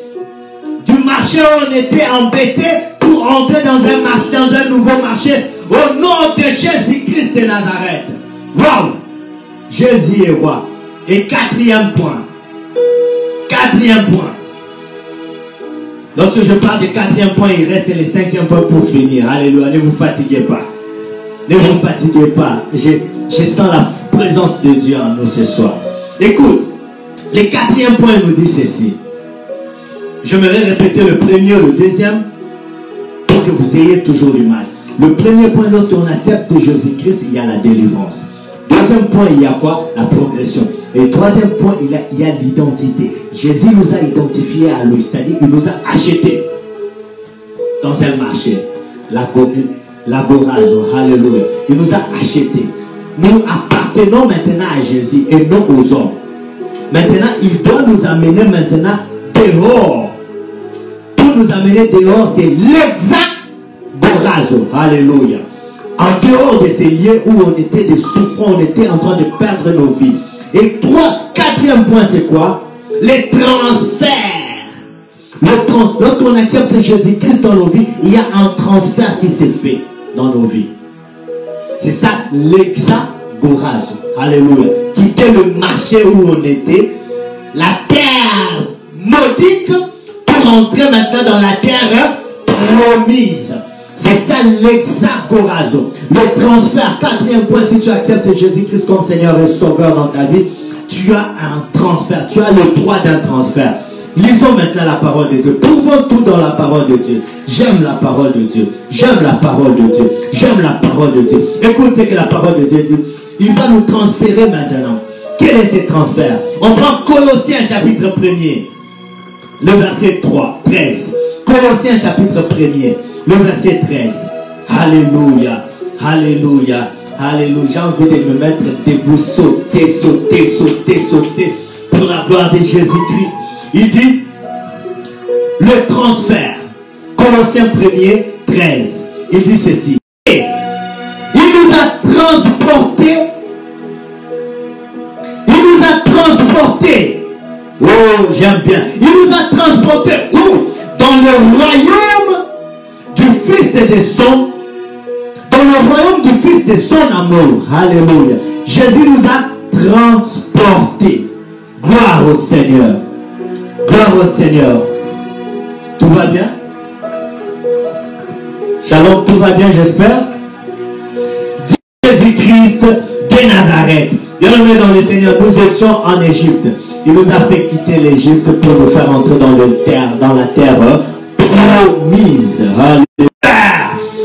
du marché où on était embêté pour entrer dans un marché, dans un nouveau marché au nom de Jésus-Christ de Nazareth. Wow! Jésus est roi. Et quatrième point. Quatrième point. Lorsque je parle de quatrième point, il reste les cinquième point pour finir. Alléluia. Ne vous fatiguez pas. Ne vous fatiguez pas. Je sens la présence de Dieu en nous ce soir. Écoute, le quatrième point nous dit ceci. Je vais répéter le premier, le deuxième, pour que vous ayez toujours l'image. Le premier point, lorsqu'on accepte Jésus-Christ, il y a la délivrance. Deuxième point, il y a quoi? La progression. Et troisième point, il y a l'identité. Jésus nous a identifiés à lui, c'est-à-dire il nous a achetés dans un marché. L'agorazo, alléluia. Il nous a achetés. nous appartenons maintenant à Jésus et non aux hommes. Maintenant, il doit nous amener maintenant dehors. Pour nous amener dehors, c'est l'exagorazo. Alléluia. En dehors de ces lieux où on était des souffrants, on était en train de perdre nos vies. Et quatrième point, c'est quoi? Les transferts. Lorsqu'on accepte Jésus-Christ dans nos vies, il y a un transfert qui s'est fait dans nos vies. C'est ça, l'exagorazo. Alléluia. Quitter le marché où on était, la terre maudite, pour entrer maintenant dans la terre promise. C'est ça l'exagorazo. Le transfert. Quatrième point, si tu acceptes Jésus-Christ comme Seigneur et Sauveur dans ta vie, tu as un transfert. Tu as le droit d'un transfert. Lisons maintenant la parole de Dieu. Trouvons tout dans la parole de Dieu. J'aime la parole de Dieu. J'aime la parole de Dieu. J'aime la parole de Dieu. Écoute ce que la parole de Dieu dit. Il va nous transférer maintenant. Quel est ce transfert? On prend Colossiens chapitre 1er. Le verset 13. Colossiens chapitre 1er. Le verset 13. Alléluia. Alléluia. Alléluia. J'ai envie de me mettre debout, sauter, sauter, sauter, sauter pour la gloire de Jésus-Christ. Il dit le transfert. Colossiens 1er 13. Il dit ceci. Et il nous a transportés. Il nous a transportés. Oh, j'aime bien. Il nous a transportés où? Dans le royaume du Fils de son. Dans le royaume du Fils de son amour. Alléluia. Jésus nous a transportés. Gloire au Seigneur. Gloire au Seigneur. Tout va bien? Shalom, tout va bien, j'espère. Jésus-Christ de Nazareth. Bien-aimés dans le Seigneur, nous étions en Égypte. Il nous a fait quitter l'Égypte pour nous faire entrer dans la terre promise.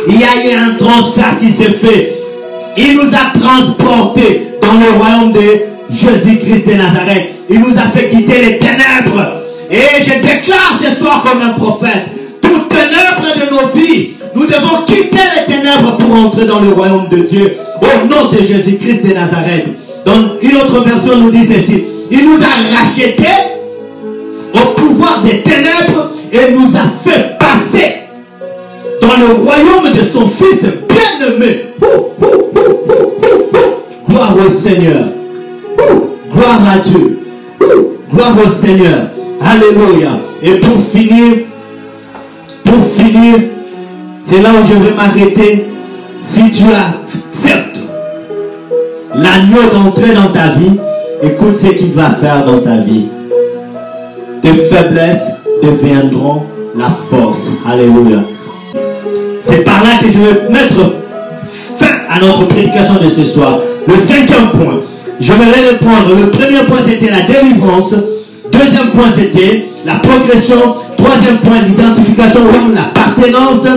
Il y a eu un transfert qui s'est fait. Il nous a transportés dans le royaume de Jésus-Christ de Nazareth. Il nous a fait quitter les ténèbres. Et je déclare ce soir comme un prophète, toutes ténèbres de nos vies, nous devons quitter les ténèbres pour entrer dans le royaume de Dieu. Au nom de Jésus-Christ de Nazareth. Dans une autre version nous dit ceci. Il nous a rachetés au pouvoir des ténèbres et nous a fait passer dans le royaume de son Fils bien-aimé. Gloire au Seigneur. Gloire à Dieu. Gloire au Seigneur. Alléluia. Et pour finir, c'est là où je vais m'arrêter. Si tu acceptes l'agneau d'entrer dans ta vie, écoute ce qu'il va faire dans ta vie. Tes faiblesses deviendront la force. Alléluia. C'est par là que je vais mettre fin à notre prédication de ce soir. Le cinquième point, je vais répondre. Le premier point, c'était la délivrance. Deuxième point, c'était la progression. Troisième point, l'identification, l'appartenance.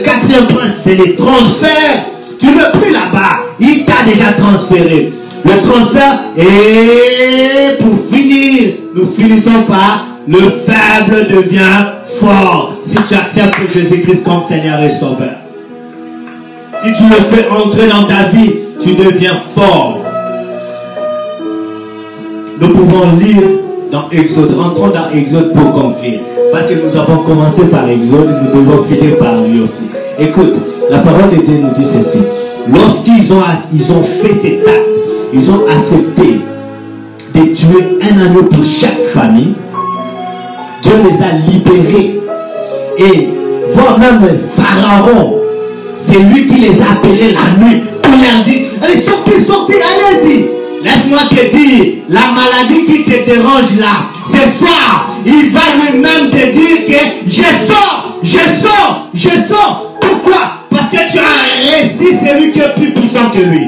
Quatrième point, c'est les transferts. Tu n'es plus là-bas. Il t'a déjà transféré. Le transfert. Et pour finir, nous finissons par le faible devient fort. Si tu acceptes Jésus-Christ comme Seigneur et Sauveur. Si tu le fais entrer dans ta vie, tu deviens fort. Nous pouvons lire dans Exode. Rentrons dans Exode pour conclure. Parce que nous avons commencé par Exode, nous devons finir par lui aussi. Écoute, la parole de Dieu nous dit ceci. Lorsqu'ils ont fait cet acte, ils ont accepté de tuer un agneau pour chaque famille. Dieu les a libérés. Et voire même Pharaon, c'est lui qui les a appelés la nuit pour leur dire, allez, sortez, sortez, allez-y. Laisse-moi te dire, la maladie qui te dérange là, ce soir, il va lui-même te dire que je sors, je sors, je sors. Pourquoi? Parce que tu as réussi celui qui est plus puissant que lui.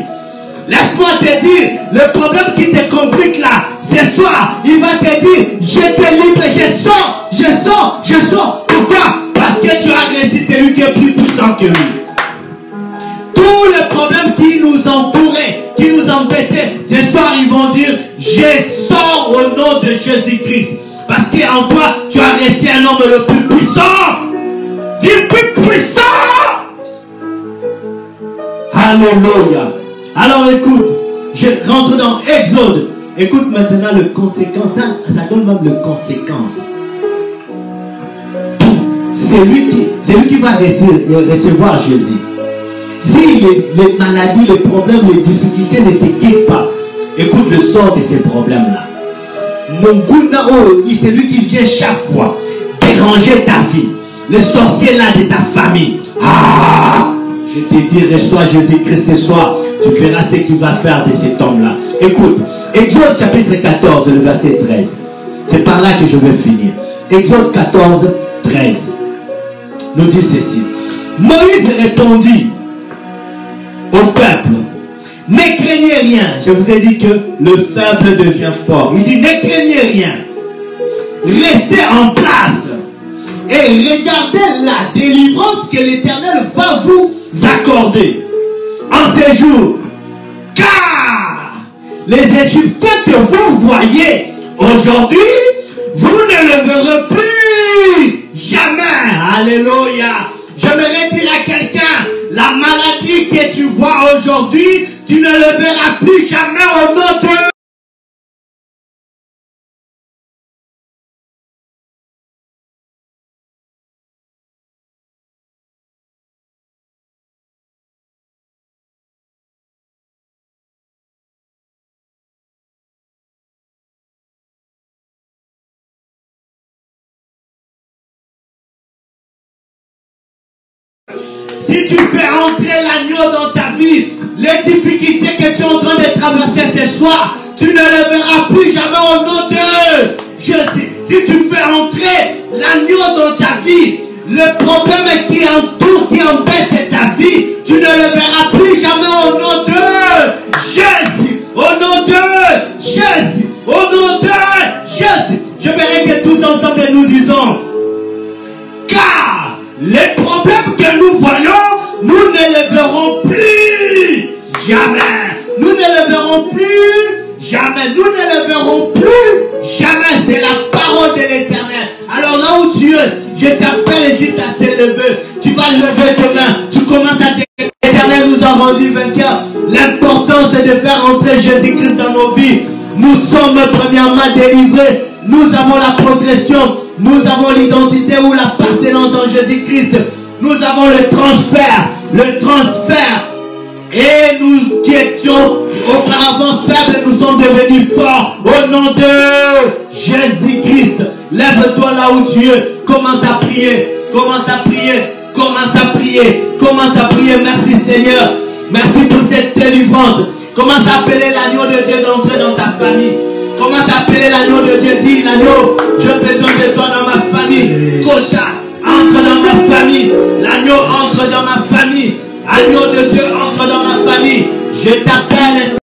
Laisse-moi te dire, le problème qui te complique là, ce soir, il va te dire, je te libre, je sors, je sors, je sors. Pourquoi? Parce que tu as réussi celui qui est plus puissant que lui. Tous les problèmes qui nous entouraient, qui nous embêtaient, ce soir ils vont dire, je sors au nom de Jésus-Christ. Parce qu'en toi, tu as réussi un homme le plus puissant. Dis plus puissant. Alléluia. Alors écoute, je rentre dans Exode. Écoute maintenant le conséquence. Ça donne même le conséquence. C'est lui qui va recevoir Jésus. Si les maladies, les problèmes, les difficultés ne te quittent pas, écoute le sort de ces problèmes-là. Mon goût, c'est lui qui vient chaque fois déranger ta vie. Le sorcier là de ta famille. Ah, je te dis, reçois Jésus-Christ ce soir. Tu verras ce qu'il va faire de cet homme-là. Écoute, Exode chapitre 14, le verset 13. C'est par là que je vais finir. Exode 14, 13. Nous dit ceci. Moïse répondit au peuple, ne craignez rien. Je vous ai dit que le faible devient fort. Il dit, ne craignez rien. Restez en place et regardez la délivrance que l'Éternel va vous accorder en ces jours. Car les Égyptiens que vous voyez aujourd'hui, vous ne le verrez plus jamais. Alléluia. J'aimerais dire à quelqu'un, la maladie que tu vois aujourd'hui, tu ne le verras plus jamais au nom de... Si tu fais entrer l'agneau dans ta vie, les difficultés que tu es en train de traverser ce soir, tu ne le verras plus jamais au nom de Jésus. Si tu fais entrer l'agneau dans ta vie, le problème qui entoure, qui embête ta vie, tu ne le verras plus jamais au nom de Jésus. Au nom de Jésus. Au nom de Jésus. Je verrai que tous ensemble nous disons, car les problèmes que nous voyons, nous ne les verrons plus jamais. Nous ne les verrons plus jamais. Nous ne les verrons plus jamais. C'est la parole de l'Éternel. Alors là où tu es, je t'appelle juste à se lever. Tu vas lever tes mains. Tu commences à dire, l'Éternel nous a rendu vainqueurs. L'important c'est de faire entrer Jésus-Christ dans nos vies. Nous sommes premièrement délivrés. Nous avons la progression. Nous avons l'identité ou l'appartenance en Jésus-Christ. Nous avons le transfert. Le transfert. Et nous qui étions auparavant faibles, nous sommes devenus forts. Au nom de Jésus-Christ. Lève-toi là où tu es. Commence à prier. Commence à prier. Commence à prier. Commence à prier. Merci Seigneur. Merci pour cette délivrance. Commence à appeler l'agneau de Dieu d'entrer dans ta famille. Commence à appeler l'agneau de Dieu. Dis l'agneau, j'ai besoin de toi dans ma famille. Kota, entre dans ma famille. L'agneau entre dans ma famille. Agneau de Dieu entre dans ma famille. Je t'appelle.